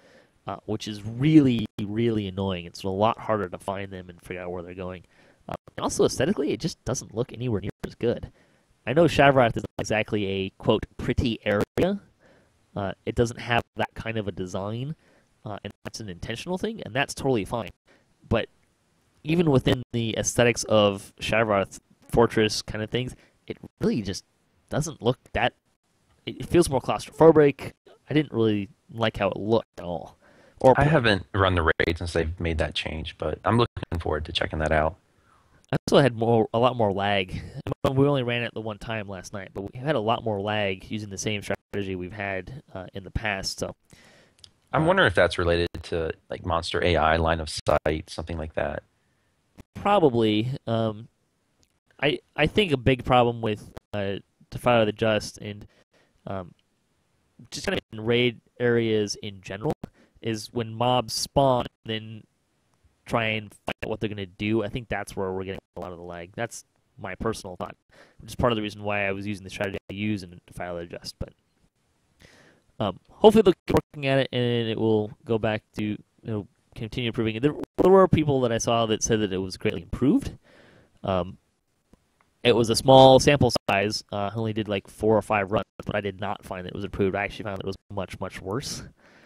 which is really, really annoying. It's a lot harder to find them and figure out where they're going. And also, aesthetically, it just doesn't look anywhere near as good. I know Shavarath is not exactly a, quote, pretty area. It doesn't have that kind of a design, and that's an intentional thing, and that's totally fine. But even within the aesthetics of Shavarath Fortress kind of things, it really just doesn't look that... It feels more claustrophobic. I didn't really like how it looked at all. I haven't run the raid since they've made that change, but I'm looking forward to checking that out. I also had a lot more lag. We only ran it the one time last night, but we had a lot more lag using the same strategy we've had in the past. So I'm wondering if that's related to like monster AI, line of sight, something like that. Probably. I think a big problem with Defiler of the Just and just kind of in raid areas in general is when mobs spawn, then try and find out what they're going to do. I think that's where we're getting a lot of the lag. That's my personal thought, which is part of the reason why I was using the strategy I use in Defiler of the Just. But hopefully they'll keep working at it and it will go back to continue improving it. There were people that I saw that said that it was greatly improved. It was a small sample size. I only did like 4 or 5 runs, but I did not find that it was improved. I actually found that it was much, much worse.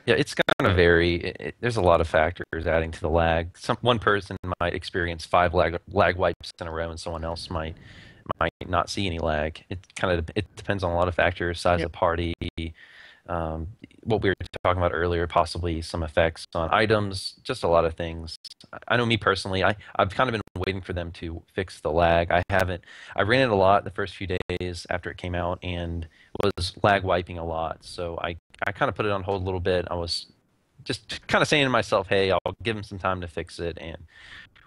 Yeah, it's going to vary. There's a lot of factors adding to the lag. One person might experience 5 lag wipes in a row, and someone else might not see any lag. It depends on a lot of factors: size of party, what we were talking about earlier, possibly some effects on items, just a lot of things. I know me personally, I've kind of been waiting for them to fix the lag. I ran it a lot the first few days after it came out and was lag wiping a lot. So I kind of put it on hold a little bit. I was just kind of saying to myself, hey, I'll give them some time to fix it, and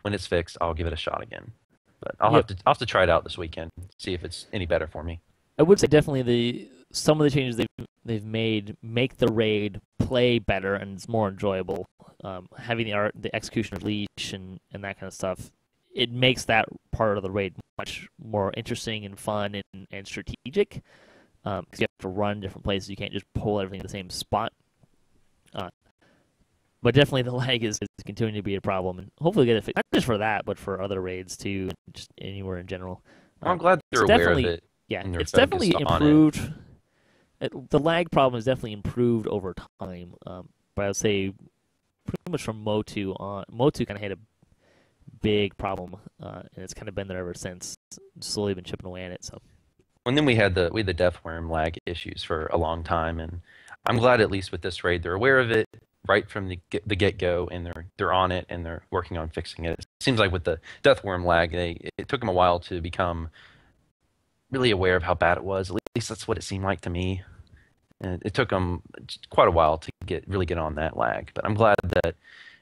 when it's fixed, I'll give it a shot again. But I'll have to try it out this weekend, see if it's any better for me. I would say definitely some of the changes they've made make the raid play better and it's more enjoyable. Having the executioner leash and that kind of stuff, it makes that part of the raid much more interesting and fun and strategic. Because you have to run different places, you can't just pull everything in the same spot. But definitely the lag is continuing to be a problem, and hopefully get it fixed. Not just for that, but for other raids too, and just anywhere in general. I'm glad they're aware of it. Yeah, it's definitely improved. The lag problem is definitely improved over time. But I would say pretty much from Motu on. Motu kind of had a big problem, and it's kind of been there ever since. Slowly been chipping away at it. So. And then we had the Deathworm lag issues for a long time, and I'm glad at least with this raid they're aware of it right from the get-go, and they're on it and they're working on fixing it. It seems like with the Deathworm lag, it took them a while to become really aware of how bad it was. At least that's what it seemed like to me. And it took them quite a while to really get on that lag. But I'm glad that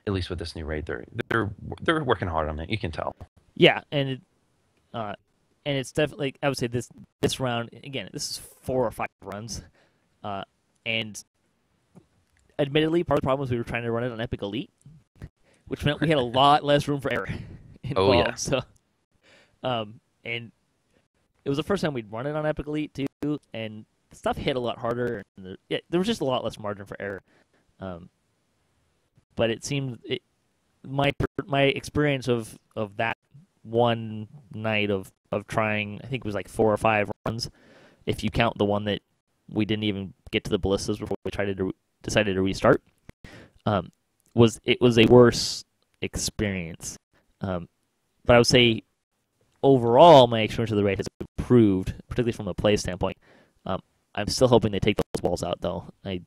at least with this new raid, they're working hard on it. You can tell. Yeah, and it's definitely, I would say this round again. This is 4 or 5 runs, and admittedly, part of the problem was we were trying to run it on Epic Elite, which meant we had a lot less room for error involved. Oh yeah. So, and it was the first time we'd run it on Epic Elite too, and stuff hit a lot harder. And there was just a lot less margin for error. But it seemed my experience of that one night of trying, I think it was like 4 or 5 runs, if you count the one that we didn't even get to the ballistas before we decided to restart, was a worse experience. But I would say overall my experience of the raid has improved, particularly from a play standpoint. I'm still hoping they take those walls out though. Or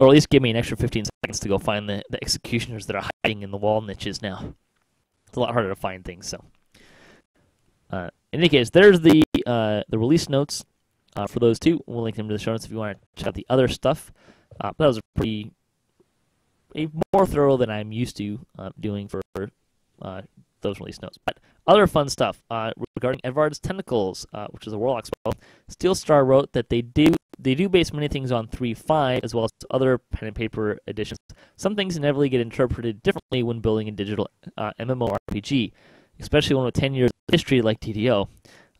at least give me an extra 15 seconds to go find the executioners that are hiding in the wall niches now. It's a lot harder to find things. So, in any case, there's the release notes for those two. We'll link them to the show notes if you want to check out the other stuff. That was more thorough than I'm used to doing for those release notes. But other fun stuff. regarding Edvard's Tentacles, which is a Warlock spell. Steelstar wrote that they do base many things on 3.5 as well as other pen and paper editions. Some things inevitably get interpreted differently when building a digital MMORPG, especially one with 10 years of history like DDO.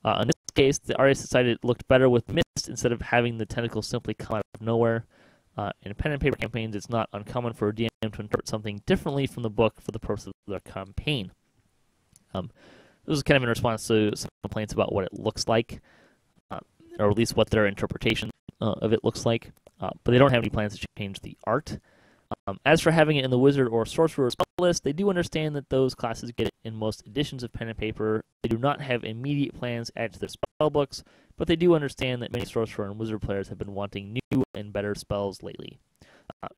In this case, the artist decided it looked better with Mist instead of having the tentacles simply come out of nowhere. In pen and paper campaigns, it's not uncommon for a DM to interpret something differently from the book for the purpose of their campaign. This was kind of in response to some complaints about what it looks like, or at least what their interpretation of it looks like. But they don't have any plans to change the art. As for having it in the Wizard or Sorcerer spell list, they do understand that those classes get it in most editions of pen and paper. They do not have immediate plans to add to their spell books, but they do understand that many Sorcerer and Wizard players have been wanting new and better spells lately.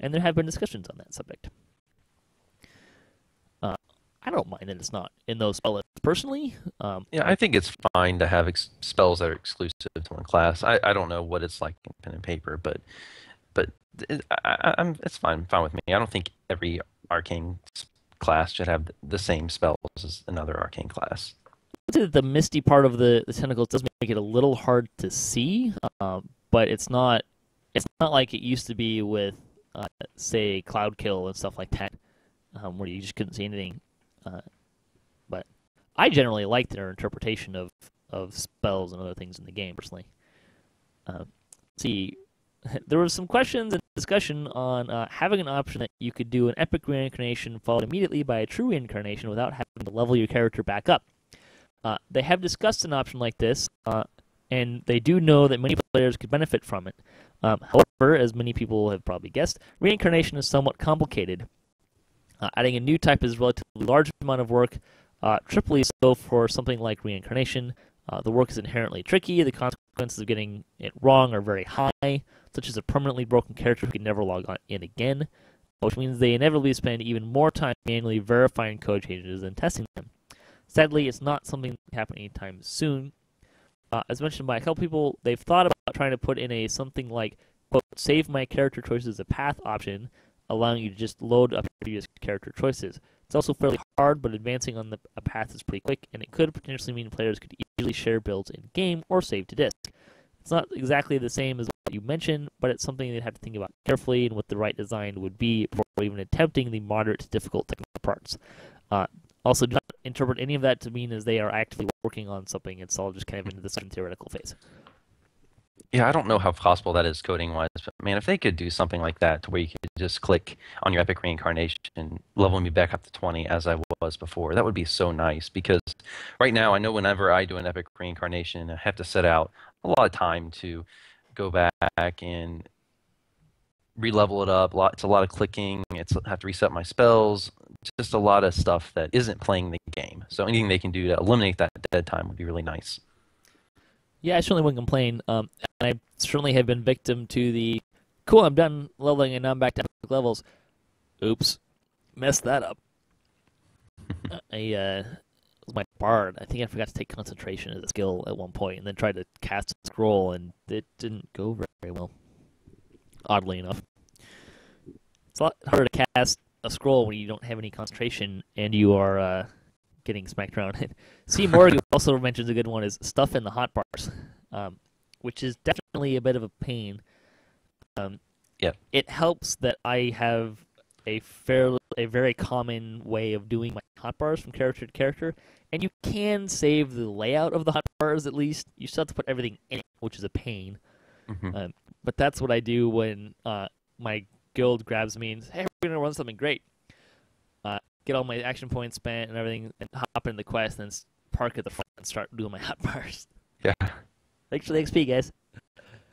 And there have been discussions on that subject. I don't mind that it's not in those spell lists personally. Yeah, I think it's fine to have spells that are exclusive to one class. I don't know what it's like in pen and paper, but it's fine with me. I don't think every arcane class should have the same spells as another arcane class. The misty part of the tentacles does make it a little hard to see, but it's not like it used to be with, say, Cloud Kill and stuff like that, where you just couldn't see anything. But I generally like their interpretation of spells and other things in the game, personally. See, there was some questions and discussion on having an option that you could do an epic reincarnation followed immediately by a true reincarnation without having to level your character back up. They have discussed an option like this, and they do know that many players could benefit from it. However, as many people have probably guessed, reincarnation is somewhat complicated. Adding a new type is a relatively large amount of work, triply so for something like reincarnation. The work is inherently tricky. The consequences of getting it wrong are very high, such as a permanently broken character who can never log on in again, which means they inevitably spend even more time manually verifying code changes and testing them. Sadly, it's not something that can happen anytime soon. As mentioned by a couple people, they've thought about trying to put in something like, quote, save my character choices as a path option, allowing you to just load up previous character choices. It's also fairly hard, but advancing on a path is pretty quick, and it could potentially mean players could easily share builds in-game or save to disk. It's not exactly the same as what you mentioned, but it's something they'd have to think about carefully and what the right design would be before even attempting the moderate to difficult technical parts. Also, do not interpret any of that to mean as they are actively working on something. It's all just kind of into the theoretical phase. Yeah, I don't know how possible that is coding-wise, but man, if they could do something like that to where you could just click on your epic reincarnation and level me back up to 20 as I was before, that would be so nice. Because right now, I know whenever I do an epic reincarnation, I have to set out a lot of time to go back and re-level it up. It's a lot of clicking. I have to reset my spells. Just a lot of stuff that isn't playing the game. So anything they can do to eliminate that dead time would be really nice. Yeah, I certainly wouldn't complain. And I certainly have been victim to the, cool, I'm done leveling and now I'm back to epic levels. Oops. Messed that up. It was my bard. I think I forgot to take concentration as a skill at one point and then tried to cast a scroll and it didn't go very well. Oddly enough. It's a lot harder to cast a scroll when you don't have any concentration and you are getting smacked around. C. Morgan also mentions a good one is stuff in the hotbars, which is definitely a bit of a pain. Yeah. It helps that I have a very common way of doing my hotbars from character to character, and you can save the layout of the hotbars at least. You still have to put everything in it, which is a pain. Mm-hmm. But that's what I do when my guild grabs me and says, hey, we're going to run something great. Get all my action points spent and everything, and hop in the quest, and then park at the front and start doing my hotbars. Yeah. Thanks for the XP, guys.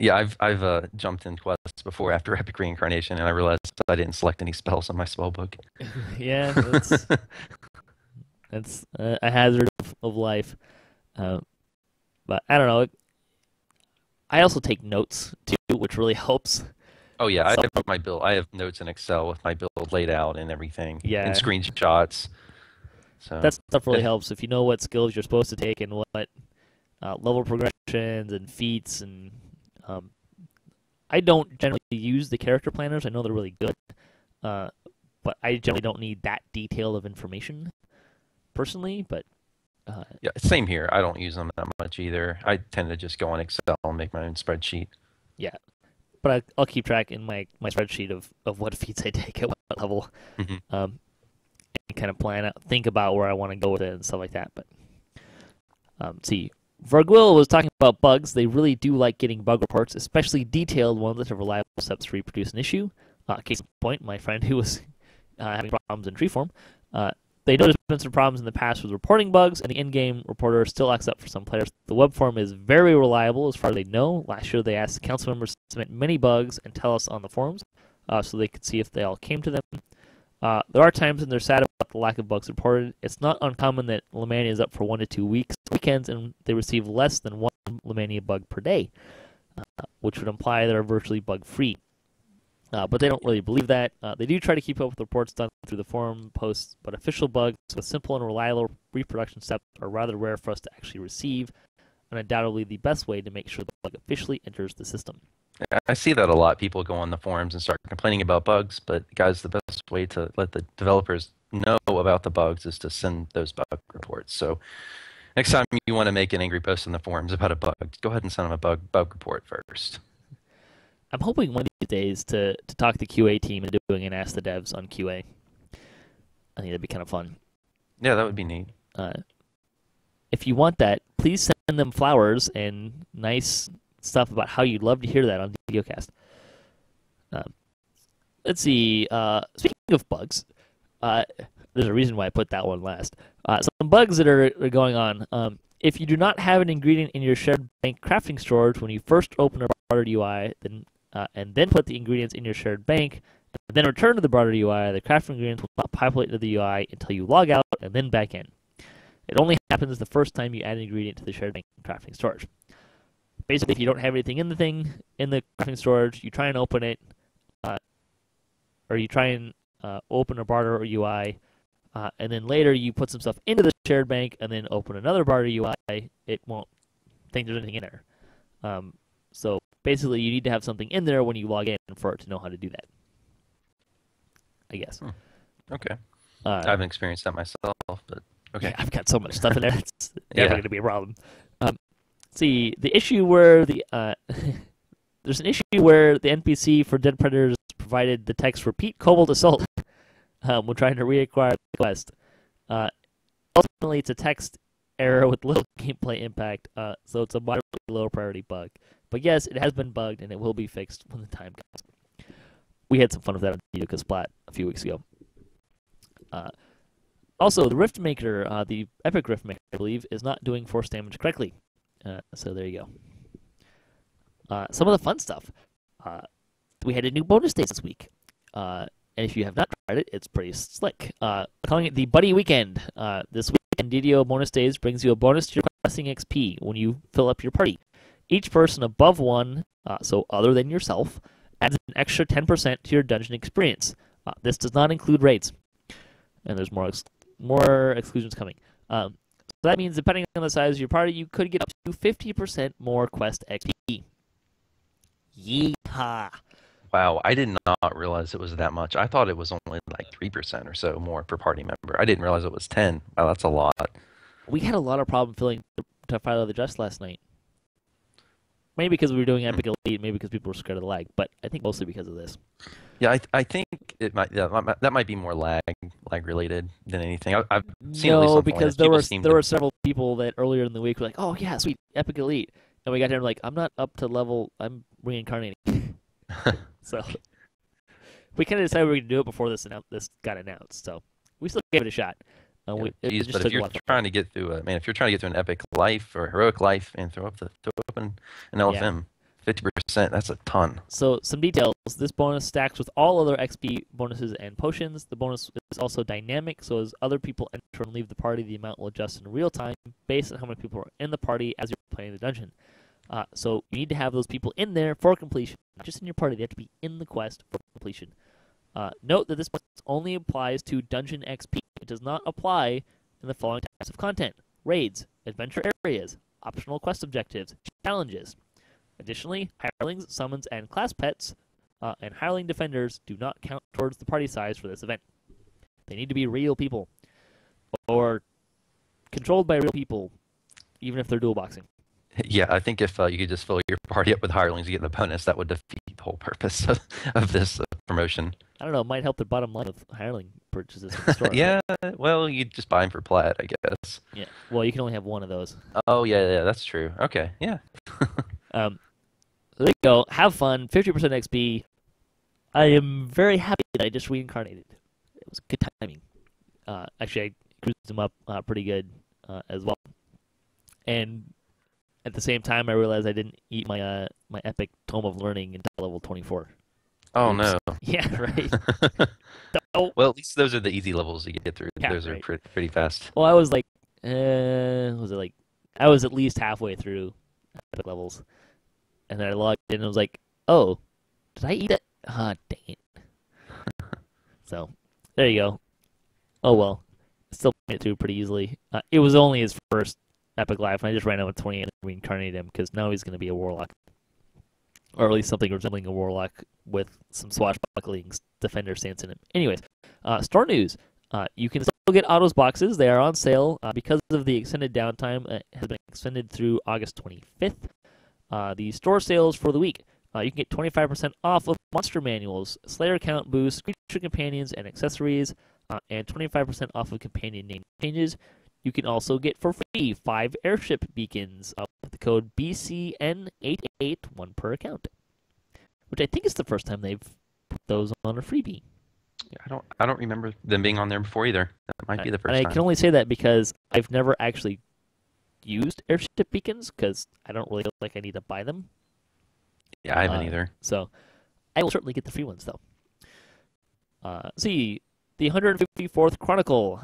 Yeah, I've jumped in quests before after Epic Reincarnation, and I realized I didn't select any spells on my spell book. Yeah, that's a hazard of life. But I don't know. I also take notes too, which really helps. Oh yeah, I have my build. I have notes in Excel with my build laid out and everything. Yeah. And screenshots. So that stuff really helps if you know what skills you're supposed to take and what level progressions and feats and. I don't generally use the character planners. I know they're really good, but I generally don't need that detail of information personally. But Yeah, same here. I don't use them that much either. I tend to just go on Excel and make my own spreadsheet. Yeah, but I'll keep track in my spreadsheet of what feeds I take at what level, Hmm. and kind of plan out, think about where I want to go with it and stuff like that. But see, Vergwil was talking about bugs. They really do like getting bug reports, especially detailed ones that have reliable steps to reproduce an issue. Case in point, my friend who was having problems in Treeform, they know there's been some problems in the past with reporting bugs, and the in-game reporter still acts up for some players. The web form is very reliable as far as they know. Last year, they asked the council members to submit many bugs and tell us on the forums, so they could see if they all came to them. There are times when they're sad about the lack of bugs reported. It's not uncommon that Lemania is up for 1 to 2 weekends, and they receive less than 1 Lemania bug per day, which would imply they're virtually bug-free. But they don't really believe that. They do try to keep up with reports done through the forum posts, but official bugs with simple and reliable reproduction steps are rather rare for us to actually receive, and undoubtedly the best way to make sure the bug officially enters the system. I see that a lot. People go on the forums and start complaining about bugs, but guys, the best way to let the developers know about the bugs is to send those bug reports. So next time you want to make an angry post in the forums about a bug, go ahead and send them a bug report first. I'm hoping one of these days to talk to the QA team and doing an Ask the Devs on QA. I think that'd be kind of fun. Yeah, that would be neat. If you want that, please send them flowers and nice stuff about how you'd love to hear that on DDOCast. Let's see. Speaking of bugs, there's a reason why I put that one last. Some bugs that are going on. If you do not have an ingredient in your shared bank crafting storage when you first open a broader UI, and then put the ingredients in your shared bank, and then return to the broader UI, the crafting ingredients will not populate into the UI until you log out and then back in. It only happens the first time you add an ingredient to the shared bank crafting storage. Basically, if you don't have anything in the crafting storage, you try and open it, or you try and open a broader UI, and then later you put some stuff into the shared bank and then open another broader UI, it won't think there's anything in there. So basically, you need to have something in there when you log in for it to know how to do that, I guess. Okay. I haven't experienced that myself, but okay. Yeah, I've got so much stuff in there, it's Yeah. never going to be a problem. See, the issue where there's an issue where the NPC for Dead Predators provided the text "Repeat Cobalt Assault" when trying to reacquire the quest. Ultimately, it's a text error with little gameplay impact, so it's a moderately low priority bug. But yes, it has been bugged, and it will be fixed when the time comes. We had some fun with that on DDOCast Splat a few weeks ago. Also, the Rift Maker, the Epic Rift Maker, I believe, is not doing force damage correctly. So there you go. Some of the fun stuff. We had a new bonus days this week. And if you have not tried it, it's pretty slick. Calling it the Buddy Weekend. This weekend, DDO bonus days brings you a bonus to your questing XP when you fill up your party. Each person above 1, so other than yourself, adds an extra 10% to your dungeon experience. This does not include raids. And there's more exclusions coming. So that means, depending on the size of your party, you could get up to 50% more quest XP. Yeehaw! Wow, I did not realize it was that much. I thought it was only like 3% or so more per party member. I didn't realize it was 10. Wow, that's a lot. We had a lot of problem filling to File of the Just last night. Maybe because we were doing Epic Elite, maybe because people were scared of the lag, but I think mostly because of this. Yeah, I think it might. Yeah, that might be more lag related than anything. I've seen at least No, something because like there were several people that earlier in the week were like, "Oh yeah, sweet, Epic Elite," and we got there and like, "I'm not up to level. I'm reincarnating." So we kind of decided we were going to do it before this got announced. So we still gave it a shot. But if you're trying to get through an epic life or heroic life and throw up an LFM, 50%, that's a ton. So some details. This bonus stacks with all other XP bonuses and potions. The bonus is also dynamic, so as other people enter and leave the party, the amount will adjust in real time based on how many people are in the party as you're playing the dungeon. So you need to have those people in there for completion, not just in your party. They have to be in the quest for completion. Note that this only applies to dungeon XP. It does not apply in the following types of content: raids, adventure areas, optional quest objectives, challenges. Additionally, hirelings, summons, and class pets and hireling defenders do not count towards the party size for this event. They need to be real people, or controlled by real people, even if they're dual boxing. Yeah, I think if you could just fill your party up with hirelings to get the bonus, that would defeat the whole purpose of this promotion. I don't know. It might help their bottom line with hireling purchases from the store. Yeah, well, you just buy them for plat, I guess. Yeah. Well, you can only have one of those. Oh, yeah, that's true. Okay, yeah. There you go. Have fun. 50% XP. I am very happy that I just reincarnated. It was good timing. Actually, I cruised him up pretty good as well. And at the same time, I realized I didn't eat my my epic Tome of Learning until level 24. Oh, Oops. no. Yeah, right. No. Well, at least those are the easy levels you get through. Yeah, Those are right. pretty fast. Well, I was like, I was at least halfway through epic levels. And then I logged in and was like, oh, did I eat that? Ah, dang it. So, there you go. Oh, well. Still made it through pretty easily. It was only his first epic life, and I just ran out with 28 and reincarnated him, because now he's going to be a warlock. Or at least something resembling a warlock with some swashbuckling defender stance in him. Anyways, store news. You can still get Autos boxes. They are on sale because of the extended downtime. It has been extended through August 25th. The store sales for the week. You can get 25% off of monster manuals, Slayer count boosts, creature companions, and accessories, and 25% off of companion name changes. You can also get for free 5 airship beacons with the code BCN881 per account, which I think is the first time they've put those on a freebie. Yeah, I don't remember them being on there before either. That might be the first and time. I can only say that because I've never actually used airship beacons, because I don't really feel like I need to buy them. Yeah, I haven't either. So I will certainly get the free ones, though. See, the 154th Chronicle.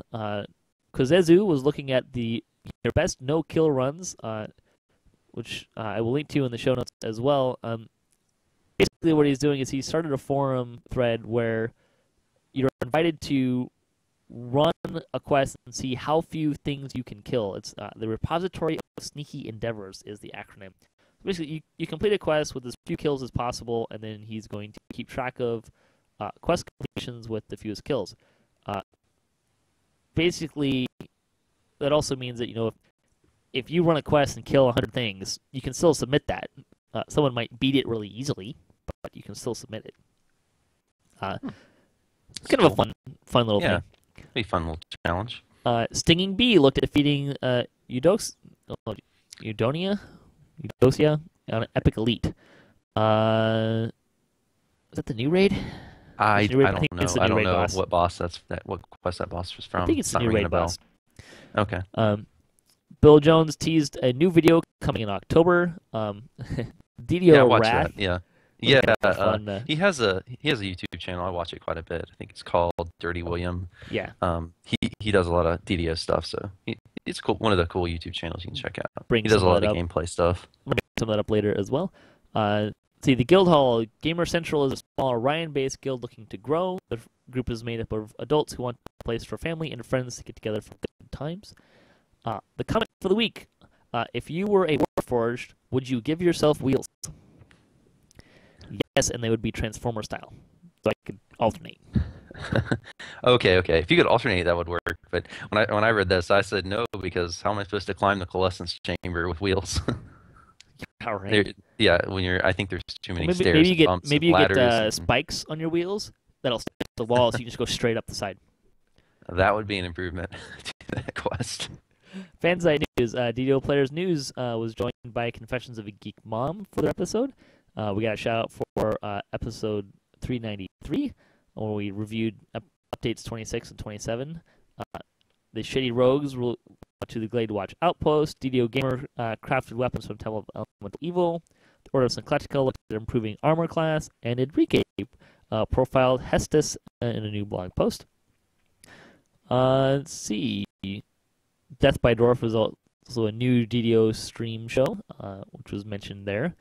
Kozezu was looking at your best no-kill runs, which I will link to in the show notes as well. Basically, what he's doing is he started a forum thread where you're invited to run a quest and see how few things you can kill. It's the Repository of Sneaky Endeavors is the acronym. Basically, you complete a quest with as few kills as possible, and then he's going to keep track of quest completions with the fewest kills. Basically, that also means that, if you run a quest and kill 100 things, you can still submit that. Someone might beat it really easily, but you can still submit it. It's kind of a fun little thing. Be a fun little challenge. Stinging Bee looked at defeating Eudonia on an Epic Elite. Is that the new raid? I don't know. I don't know boss. what boss what quest that boss was from. I think it's the new raid boss. Okay. Bill Jones teased a new video coming in October. DDO Wrath. That. Yeah. He has a YouTube channel. I watch it quite a bit. I think it's called Dirty William. Yeah. He does a lot of DDO stuff, so it's cool. One of the cool YouTube channels you can check out. He does a lot of gameplay stuff. We'll bring some of that up later as well. See, the Guildhall Gamer Central is a small Orion-based guild looking to grow. The group is made up of adults who want a place for family and friends to get together for good times. The comment for the week: if you were a Warforged, would you give yourself wheels? Yes, and they would be Transformer style, so I could alternate. Okay. If you could alternate, that would work. But when I read this, I said no, because how am I supposed to climb the Coalescence Chamber with wheels? Yeah, right. I think there's too many stairs. Maybe you get spikes on your wheels that'll stick to the wall, so you just go straight up the side. That would be an improvement to that quest. Fansite News. DDO Players News was joined by Confessions of a Geek Mom for their episode. We got a shout out for episode 393, where we reviewed updates 26 and 27. The Shady Rogues to the Glade Watch Outpost. DDO Gamer crafted weapons from Temple of Elemental Evil. The Order of Syncletica looked at improving armor class. And Enrique profiled Hestus in a new blog post. Let's see. Death by Dwarf was also a new DDO stream show, which was mentioned there.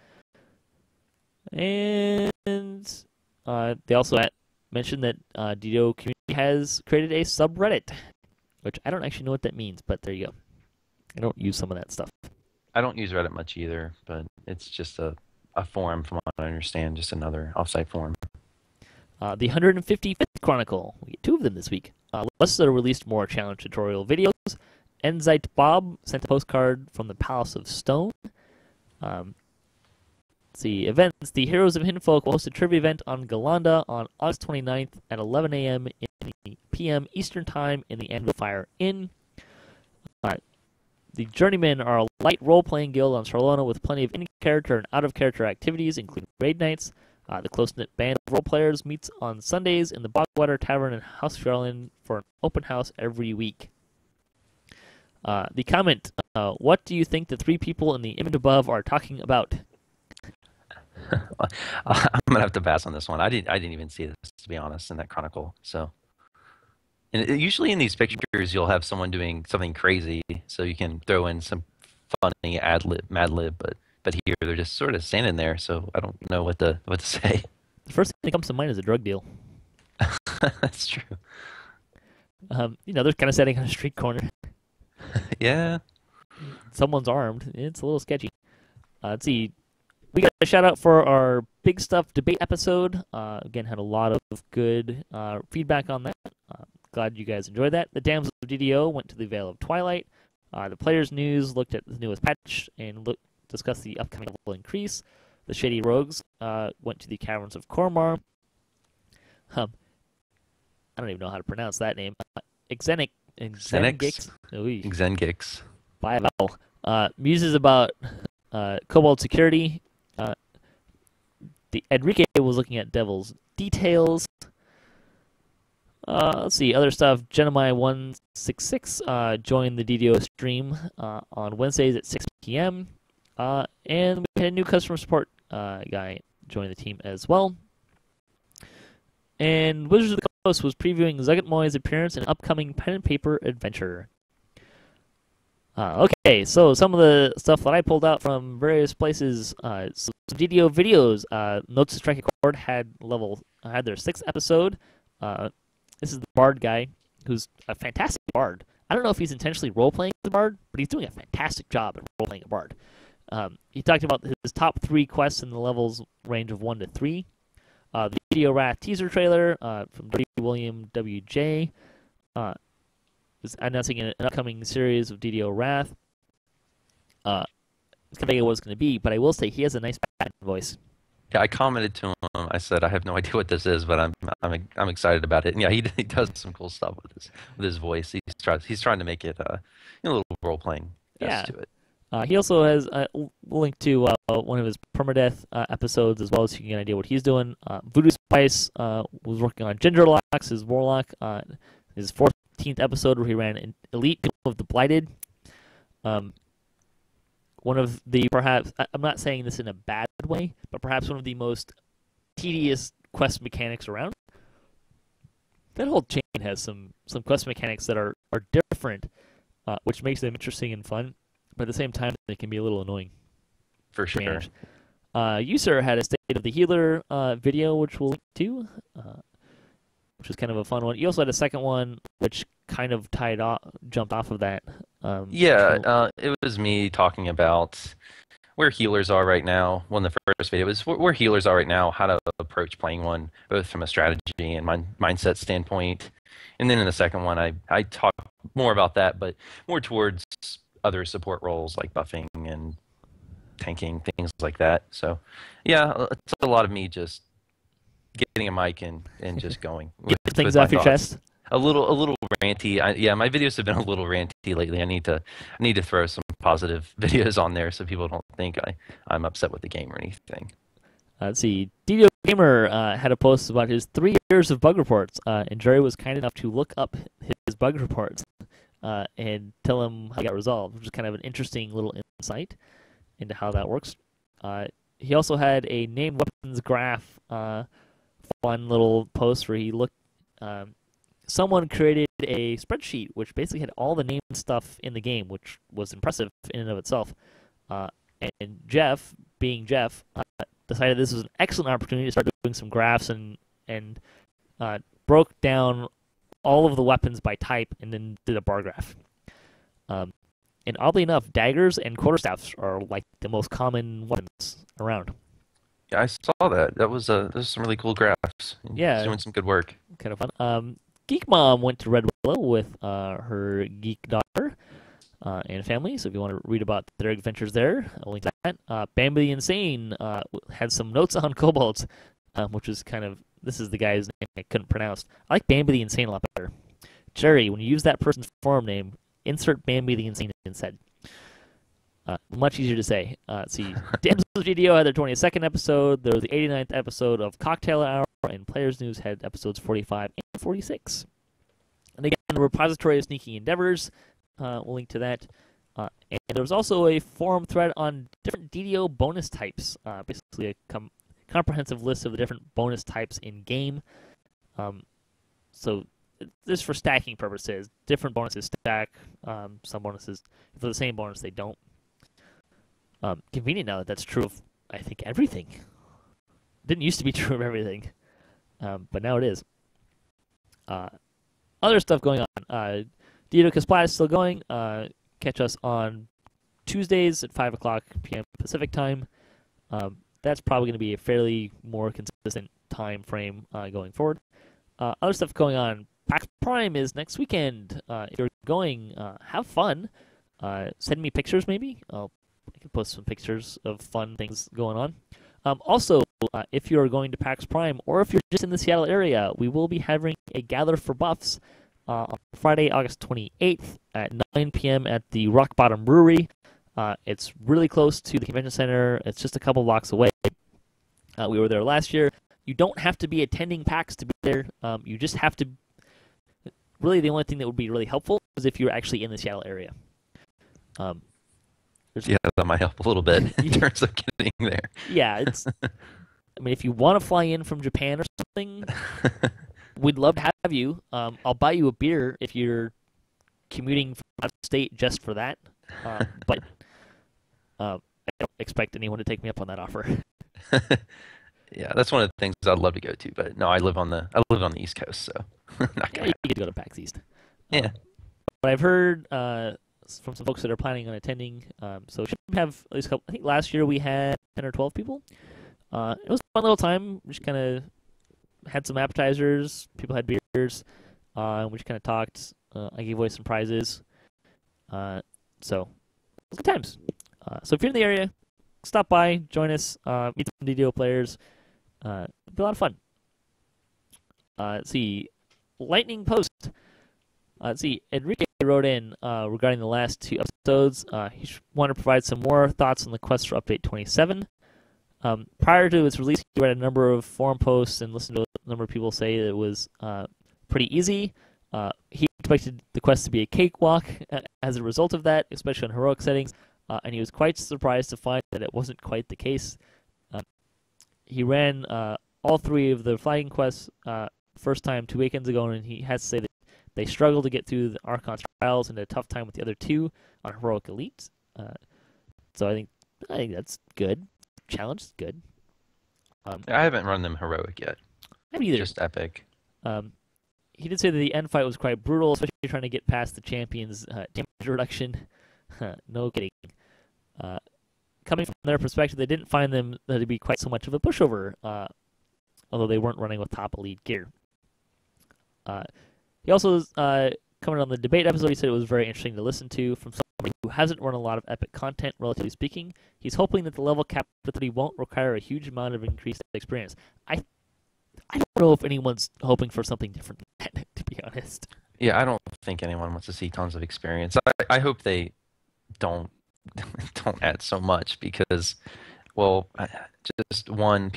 And they also mentioned that DDO community has created a subreddit, which I don't actually know what that means, but there you go. I don't use some of that stuff. I don't use Reddit much either, but it's just a forum, from what I understand, just another offsite forum. The 155th Chronicle. We get 2 of them this week. Lessa released more challenge tutorial videos, Enzite Bob sent a postcard from the Palace of Stone. Let's see, events. The Heroes of Hinfolk will host a trivia event on Galanda on August 29th at 11 a.m. p.m. Eastern Time in the Anvil Fire Inn. The Journeymen are a light role-playing guild on Sarlona with plenty of in-character and out-of-character activities, including raid nights. The close-knit band of role-players meets on Sundays in the Bogwater Tavern in House Fjorlin for an open house every week. The comment, what do you think the three people in the image above are talking about? I'm gonna have to pass on this one. I didn't even see this, to be honest, in that chronicle. So, and usually in these pictures, you'll have someone doing something crazy, so you can throw in some funny mad lib. But here they're just sort of standing there, so I don't know what to say. The first thing that comes to mind is a drug deal. That's true. They're kind of standing on a street corner. Yeah. Someone's armed. It's a little sketchy. Let's see. We got a shout out for our Big Stuff debate episode. Again, had a lot of good feedback on that. Glad you guys enjoyed that. The Dams of DDO went to the Vale of Twilight. The Players News looked at the newest patch and discussed the upcoming level increase. The Shady Rogues went to the Caverns of Cormar. I don't even know how to pronounce that name. Xenix. By a vowel. Muses about Cobalt security. The Enrique was looking at Devil's Details. Let's see, other stuff. Genomai166 joined the DDO stream on Wednesdays at 6 p.m. And we had a new customer support guy join the team as well. And Wizards of the Coast was previewing Zugat Moy's appearance in an upcoming pen and paper adventure. Okay, so some of the stuff that I pulled out from various places. Some DDO videos. Notes to Strike a Chord had their 6th episode. This is the Bard guy, who's a fantastic Bard. I don't know if he's intentionally role-playing the Bard, but he's doing a fantastic job at role-playing a Bard. He talked about his top 3 quests in the levels range of 1 to 3. The Video Wrath teaser trailer from William W.J. is announcing an upcoming series of DDO Wrath. It's kind of what it's going to be, but I will say he has a nice Batman voice. Yeah, I commented to him. I said I have no idea what this is, but I'm excited about it. And yeah, he does some cool stuff with his voice. He's trying to make it a little role playing to it. He also has a link to one of his permadeath episodes as well, so you can get an idea what he's doing. Voodoo Spice was working on Gingerlocks, his warlock, his 14th episode where he ran an Elite of the Blighted. One of the, perhaps, I'm not saying this in a bad way, but perhaps one of the most tedious quest mechanics around. That whole chain has some quest mechanics that are different, which makes them interesting and fun, but at the same time, they can be a little annoying. For sure. User had a State of the Healer video, which we'll link to, which was kind of a fun one. You also had a second one, which kind of jumped off of that. It was me talking about where healers are right now. Well, the first video was where healers are right now, how to approach playing one, both from a strategy and mindset standpoint. And then in the second one, I talked more about that, but more towards other support roles like buffing and tanking, things like that. So, yeah, it's a lot of me just getting a mic and just going. Get things off your chest. A little ranty. My videos have been a little ranty lately. I need to throw some positive videos on there so people don't think I'm upset with the game or anything. Let's see. DDO Gamer had a post about his 3 years of bug reports, and Jerry was kind enough to look up his bug reports and tell him how they got resolved, which is kind of an interesting little insight into how that works. He also had a named weapons graph, fun little post where he looked. Someone created a spreadsheet which basically had all the named stuff in the game, which was impressive in and of itself. And Jeff, being Jeff, decided this was an excellent opportunity to start doing some graphs and broke down all of the weapons by type and then did a bar graph. And oddly enough, daggers and quarterstaffs are like the most common weapons around. Yeah, I saw that. Those are some really cool graphs. Yeah, doing some good work. Kind of fun. Geek Mom went to Red Willow with her geek daughter. and family. So if you want to read about their adventures there, I'll link to that. Bambi the Insane had some notes on kobolds, which is kind of, this is the guy's name I couldn't pronounce. I like Bambi the Insane a lot better. Jerry, when you use that person's forum name, insert Bambi the Insane instead. Much easier to say. Let's see. Damsels of GDO had their 22nd episode. There was the 89th episode of Cocktail Hour, and Players News had episodes 45 and 46. And again, the repository of Sneaking Endeavors. We'll link to that. And there was also a forum thread on different DDO bonus types. Basically, a comprehensive list of the different bonus types in game. So this for stacking purposes. Different bonuses stack. Some bonuses, for the same bonus, they don't. Convenient now that that's true of, I think, everything. Didn't used to be true of everything, but now it is. Other stuff going on. DDOCast is still going. Catch us on Tuesdays at 5 o'clock p.m. Pacific time. That's probably going to be a fairly more consistent time frame going forward. Other stuff going on. PAX Prime is next weekend. If you're going, have fun. Send me pictures, maybe. I can post some pictures of fun things going on. Also, if you're going to PAX Prime, or if you're just in the Seattle area, we will be having a Gather for Buffs on Friday, August 28th at 9 p.m. at the Rock Bottom Brewery. It's really close to the convention center. It's just a couple blocks away. We were there last year. You don't have to be attending PAX to be there. You just have to... Really, the only thing that would be really helpful is if you're actually in the Seattle area. Yeah, that might help a little bit in terms of getting there. Yeah, it's... I mean, if you want to fly in from Japan or something, we'd love to have you. I'll buy you a beer if you're commuting from out of state just for that. But I don't expect anyone to take me up on that offer. Yeah, that's one of the things I'd love to go to. But no, I live on the East Coast, so not Yeah, gonna you get to go to PAX East. Yeah. But I've heard from some folks that are planning on attending, so should have at least a couple. I think last year we had 10 or 12 people. It was a fun little time. We just kind of had some appetizers. People had beers. We just kind of talked. I gave away some prizes. So it was good times. So if you're in the area, stop by, join us, meet some DDO players. It'll be a lot of fun. Let's see. Lightning Post. Let's see. Enrique wrote in regarding the last two episodes. He wanted to provide some more thoughts on the quest for Update 27. Prior to its release, he read a number of forum posts and listened to a number of people say that it was pretty easy. He expected the quest to be a cakewalk as a result of that, especially on heroic settings, and he was quite surprised to find that it wasn't quite the case. He ran all three of the flagging quests first time 2 weekends ago, and he has to say that they struggled to get through the Archon's trials and had a tough time with the other two on heroic elite. So I think that's good. Challenge is good. I haven't run them heroic yet. I haven't either. Just epic. He did say that the end fight was quite brutal, especially trying to get past the champion's damage reduction. No kidding. Coming from their perspective, they didn't find them to be quite so much of a pushover, although they weren't running with top elite gear. He also commented on the debate episode. He said it was very interesting to listen to from somebody who hasn't run a lot of epic content, relatively speaking. He's hoping that the level cap for 30 won't require a huge amount of increased experience. I don't know if anyone's hoping for something different than that, to be honest. Yeah, I don't think anyone wants to see tons of experience. I hope they don't add so much because, well, just one,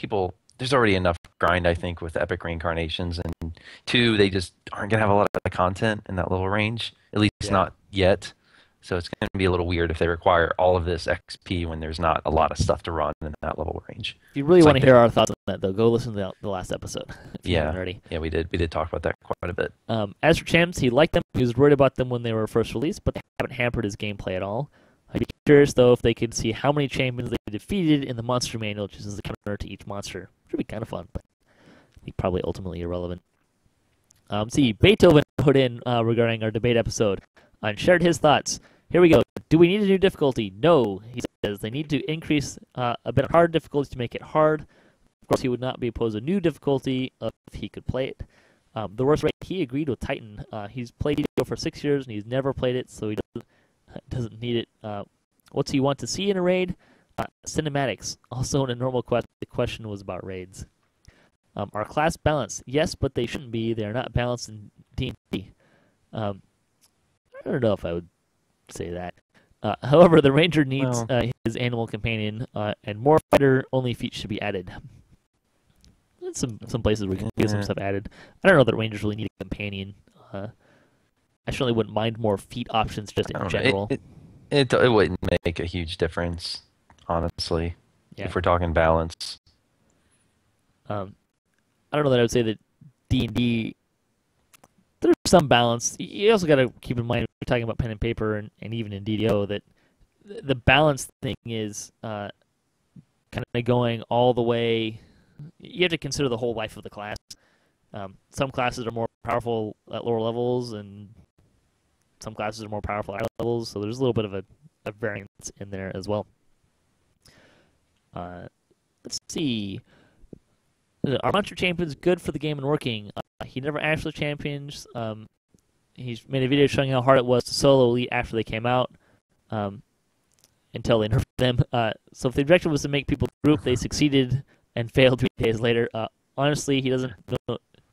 there's already enough grind, I think, with epic reincarnations, and two, they just aren't going to have a lot of content in that little range, at least not yet. So it's going to be a little weird if they require all of this XP when there's not a lot of stuff to run in that level range. If you really want to hear our thoughts on that, though, go listen to the last episode. Yeah, we did talk about that quite a bit. As for champs, he liked them. He was worried about them when they were first released, but they haven't hampered his gameplay at all. I'd be curious, though, if they could see how many champions they defeated in the monster manual, which is the counter to each monster. Which would be kind of fun, but I think probably ultimately irrelevant. See, Beethoven put in regarding our debate episode and shared his thoughts. Here we go. Do we need a new difficulty? No, he says. They need to increase a bit of hard difficulty to make it hard. Of course, he would not be opposed to a new difficulty if he could play it. The worst rate, he agreed with Titan. He's played DDO for 6 years, and he's never played it, so he Doesn't need it. What do you want to see in a raid? Cinematics. Also in a normal quest, the question was about raids. Are class balanced? Yes, but they shouldn't be. They are not balanced in D&D. I don't know if I would say that. However, the ranger needs his animal companion, and more fighter-only feats should be added. There's some places where we can get some stuff added. I don't know that rangers really need a companion. I certainly wouldn't mind more feat options just in general. It wouldn't make a huge difference, honestly, if we're talking balance. I don't know that I would say that D&D, there's some balance. You also got to keep in mind, when you're talking about pen and paper and even in DDO, that the balance thing is kind of going all the way. You have to consider the whole life of the class. Some classes are more powerful at lower levels, and some classes are more powerful at higher levels, so there's a little bit of a variance in there as well. Let's see. Are Monster Champions good for the game and working? He never actually champions. He's made a video showing how hard it was to solo Elite after they came out, until they nerfed them. So if the objective was to make people group, they succeeded and failed 3 days later. Honestly, he doesn't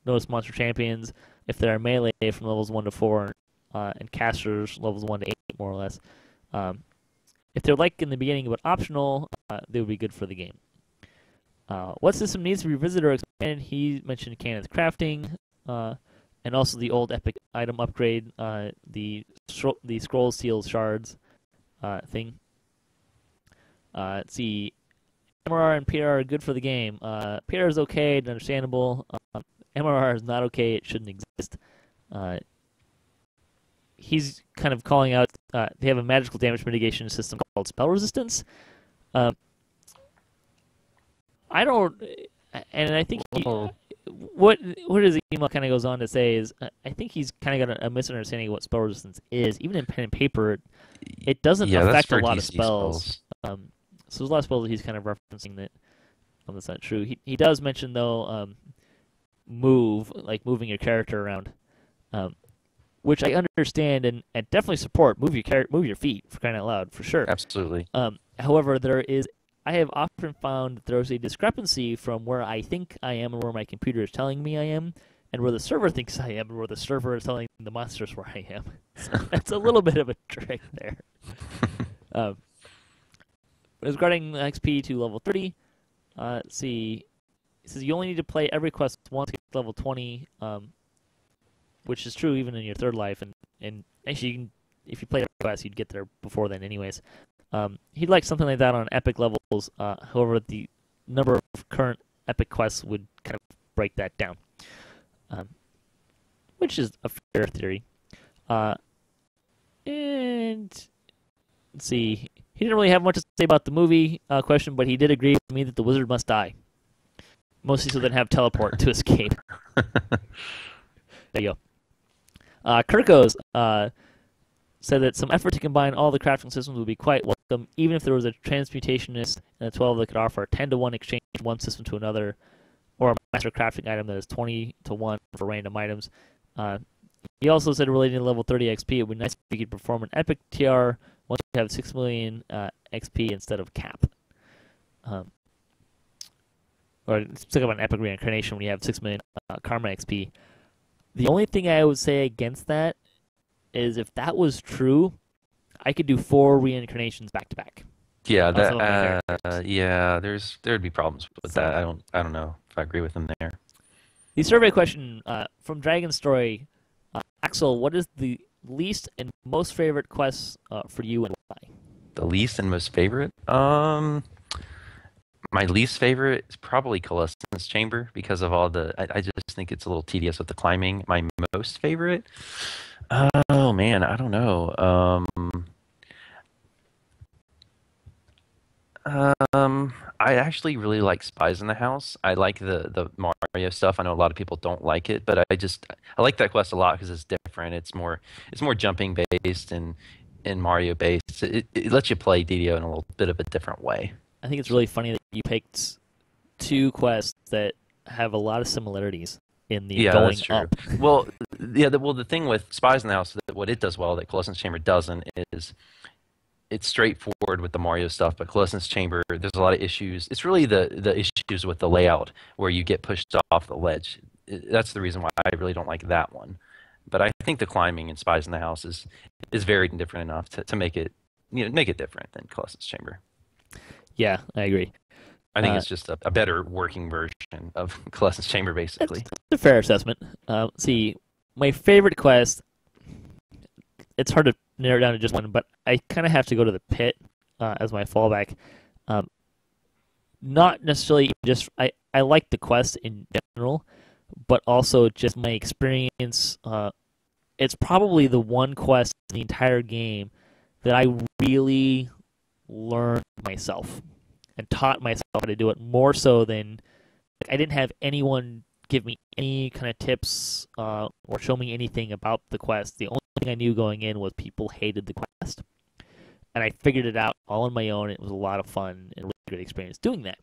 notice Monster Champions if they are melee from levels 1 to 4, and casters levels 1 to 8, more or less. If they're like in the beginning but optional, they would be good for the game. What system needs to be revisited or expanded? He mentioned Cannon's crafting, and also the old epic item upgrade, the scroll seals shards thing. Let's see. MRR and PR are good for the game. PR is okay and understandable. MRR is not okay. It shouldn't exist. He's kind of calling out, they have a magical damage mitigation system called spell resistance. I don't, and I think what his email kind of goes on to say is, I think he's kind of got a misunderstanding of what spell resistance is. Even in pen and paper, it doesn't affect a lot of spells. So there's a lot of spells that he's kind of referencing that that's not true. He does mention, though, move, like moving your character around, which I understand and definitely support. Move your feet, for crying out loud, for sure. Absolutely. However, I have often found that there's a discrepancy from where I think I am and where my computer is telling me I am, and where the server thinks I am and where the server is telling the monsters where I am. So that's a little bit of a trick there. Regarding XP to level 30, let's see. It says you only need to play every quest once to get to level 20, which is true even in your third life. And actually, if you play every quest, you'd get there before then anyways. He'd like something like that on epic levels. However, the number of current epic quests would kind of break that down, which is a fair theory. And let's see. He didn't really have much to say about the movie question, but he did agree with me that the wizard must die. Mostly so they have teleport to escape. There you go. Kirkos said that some effort to combine all the crafting systems would be quite welcome, even if there was a transmutationist and a 12 that could offer a 10-to-1 exchange from one system to another, or a master crafting item that is 20-to-1 for random items. He also said, relating to level 30 XP, it would be nice if you could perform an epic TR once you have 6 million XP instead of cap. Or stick up an epic reincarnation when you have 6 million karma XP. The only thing I would say against that is if that was true, I could do 4 reincarnations back to back. Yeah, there'd be problems with that. I don't know if I agree with him there. The survey question from Dragon Story, Axel, what is the least and most favorite quests for you and why? The least and most favorite? My least favorite is probably Calliston's Chamber because of all the. I just think it's a little tedious with the climbing. My most favorite? Oh man, I don't know. I actually really like Spies in the House. I like the Mario stuff. I know a lot of people don't like it, but I like that quest a lot because it's different. It's more jumping based and Mario based. It lets you play DDO in a little bit of a different way. I think it's really funny that you picked 2 quests that have a lot of similarities in the going that's true. up. Well, Yeah, the thing with Spies in the House, that what it does well that Colossus Chamber doesn't is it's straightforward with the Mario stuff, but Colossus Chamber, there's a lot of issues. It's really the issues with the layout where you get pushed off the ledge. That's the reason why I really don't like that one. But I think the climbing in Spies in the House is varied and different enough to make it make it different than Colossus Chamber. Yeah, I agree. I think it's just a better working version of Colossus Chamber, basically. That's a fair assessment. See, my favorite quest, it's hard to narrow it down to just one, but I kind of have to go to the pit as my fallback. Not necessarily just, I like the quest in general, but also just my experience. It's probably the one quest in the entire game that I really learned myself and taught myself how to do it more so than I didn't have anyone give me any kind of tips or show me anything about the quest. The only thing I knew going in was people hated the quest. And I figured it out all on my own. It was a lot of fun and a really great experience doing that.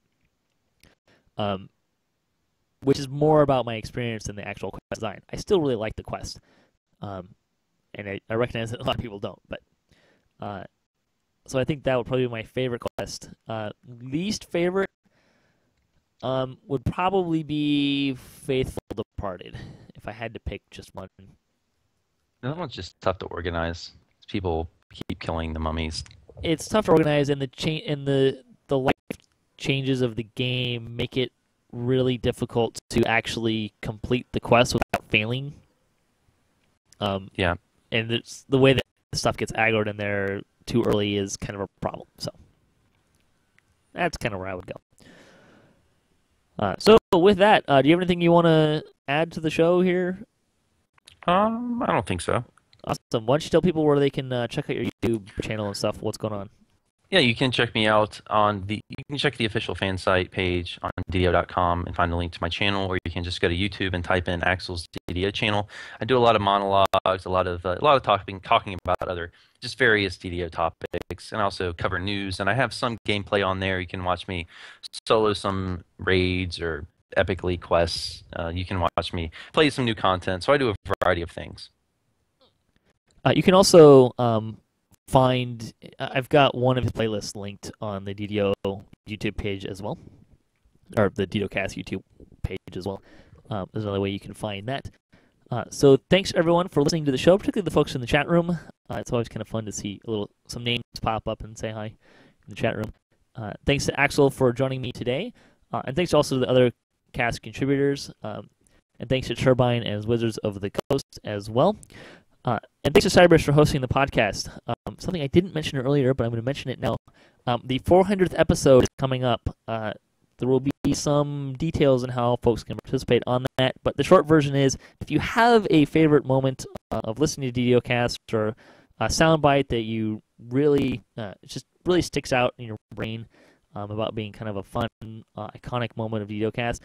Which is more about my experience than the actual quest design. I still really like the quest. And I recognize that a lot of people don't. But so I think that would probably be my favorite quest. Least favorite would probably be Faithful Departed, if I had to pick just one. That one's just tough to organize. People keep killing the mummies. It's tough to organize, and the life changes of the game make it really difficult to actually complete the quest without failing. Yeah. And it's the way that stuff gets aggroed in there too early is kind of a problem. So that's kind of where I would go. So with that, do you have anything you want to add to the show here? I don't think so. Awesome. Why don't you tell people where they can check out your YouTube channel and stuff? What's going on? Yeah, you can check me out you can check the official fan site page on DDO.com and find the link to my channel, or you can just go to YouTube and type in Axel's DDO channel. I do a lot of monologues, a lot of talking about other just various DDO topics, and I also cover news. And I have some gameplay on there. You can watch me solo some raids or epic league quests. You can watch me play some new content. So I do a variety of things. You can also I've got one of his playlists linked on the DDO YouTube page as well, or the DDOCast YouTube page as well. There's another way you can find that. So thanks everyone for listening to the show, particularly the folks in the chat room. It's always kind of fun to see some names pop up and say hi in the chat room. Thanks to Axel for joining me today, and thanks also to the other cast contributors, and thanks to Turbine as Wizards of the Coast as well. And thanks to Cybers for hosting the podcast. Something I didn't mention earlier, but I'm going to mention it now. The 400th episode is coming up. There will be some details on how folks can participate on that. But the short version is, if you have a favorite moment of listening to DDOcast or a soundbite that you really just really sticks out in your brain about being kind of a fun, iconic moment of DDOcast,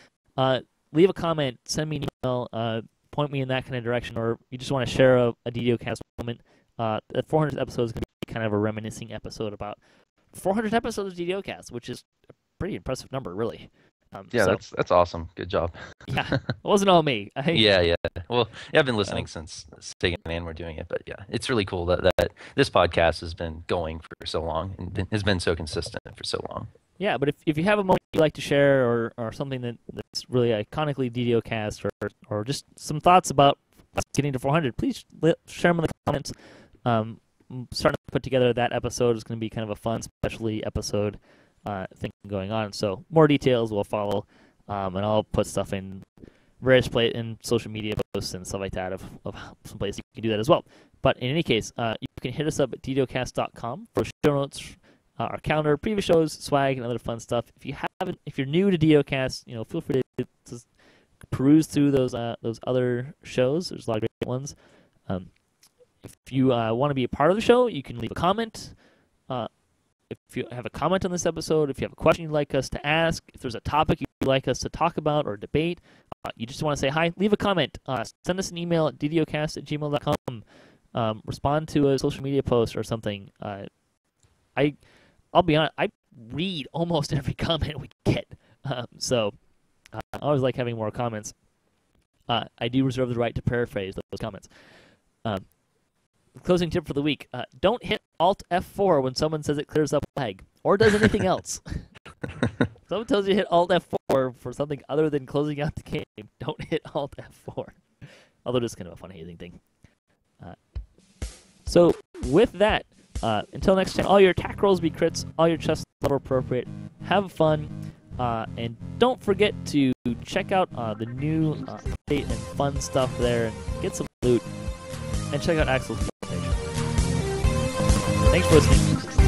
leave a comment, send me an email, point me in that kind of direction, or you just want to share a DDOcast moment. The 400th episode is going to be kind of a reminiscing episode about 400 episodes of DDOcast, which is a pretty impressive number, really. Yeah, so, that's awesome. Good job. Yeah, it wasn't all me. Yeah. Well, I've been listening since Stig and Ann were doing it, but yeah, it's really cool that this podcast has been going for so long and has been so consistent for so long. Yeah, but if you have a moment you'd like to share or something that's really iconically DDOcast or just some thoughts about us getting to 400, please share them in the comments. Starting to put together that episode is going to be kind of a fun, specialty episode thing going on. So more details will follow, and I'll put stuff in various in social media posts and stuff like that of some places you can do that as well. But in any case, you can hit us up at DDOcast.com for show notes, our calendar, previous shows, swag, and other fun stuff. If you're new to DDOcast, feel free to peruse through those other shows. There's a lot of great ones. If you want to be a part of the show, you can leave a comment. If you have a comment on this episode, if you have a question you'd like us to ask, if there's a topic you'd like us to talk about or debate, you just want to say hi, leave a comment. Send us an email at ddocast@gmail.com. Respond to a social media post or something. I'll be honest, I read almost every comment we get. So I always like having more comments. I do reserve the right to paraphrase those comments. Closing tip for the week: don't hit Alt F4 when someone says it clears up lag or does anything else. Someone tells you to hit Alt F4 for something other than closing out the game. Don't hit Alt F4. Although it's kind of a fun hazing thing. So with that, until next time, all your attack rolls be crits, all your chest level appropriate. Have fun, and don't forget to check out the new update and fun stuff there, and get some loot, and check out Axel's page. Thanks for listening.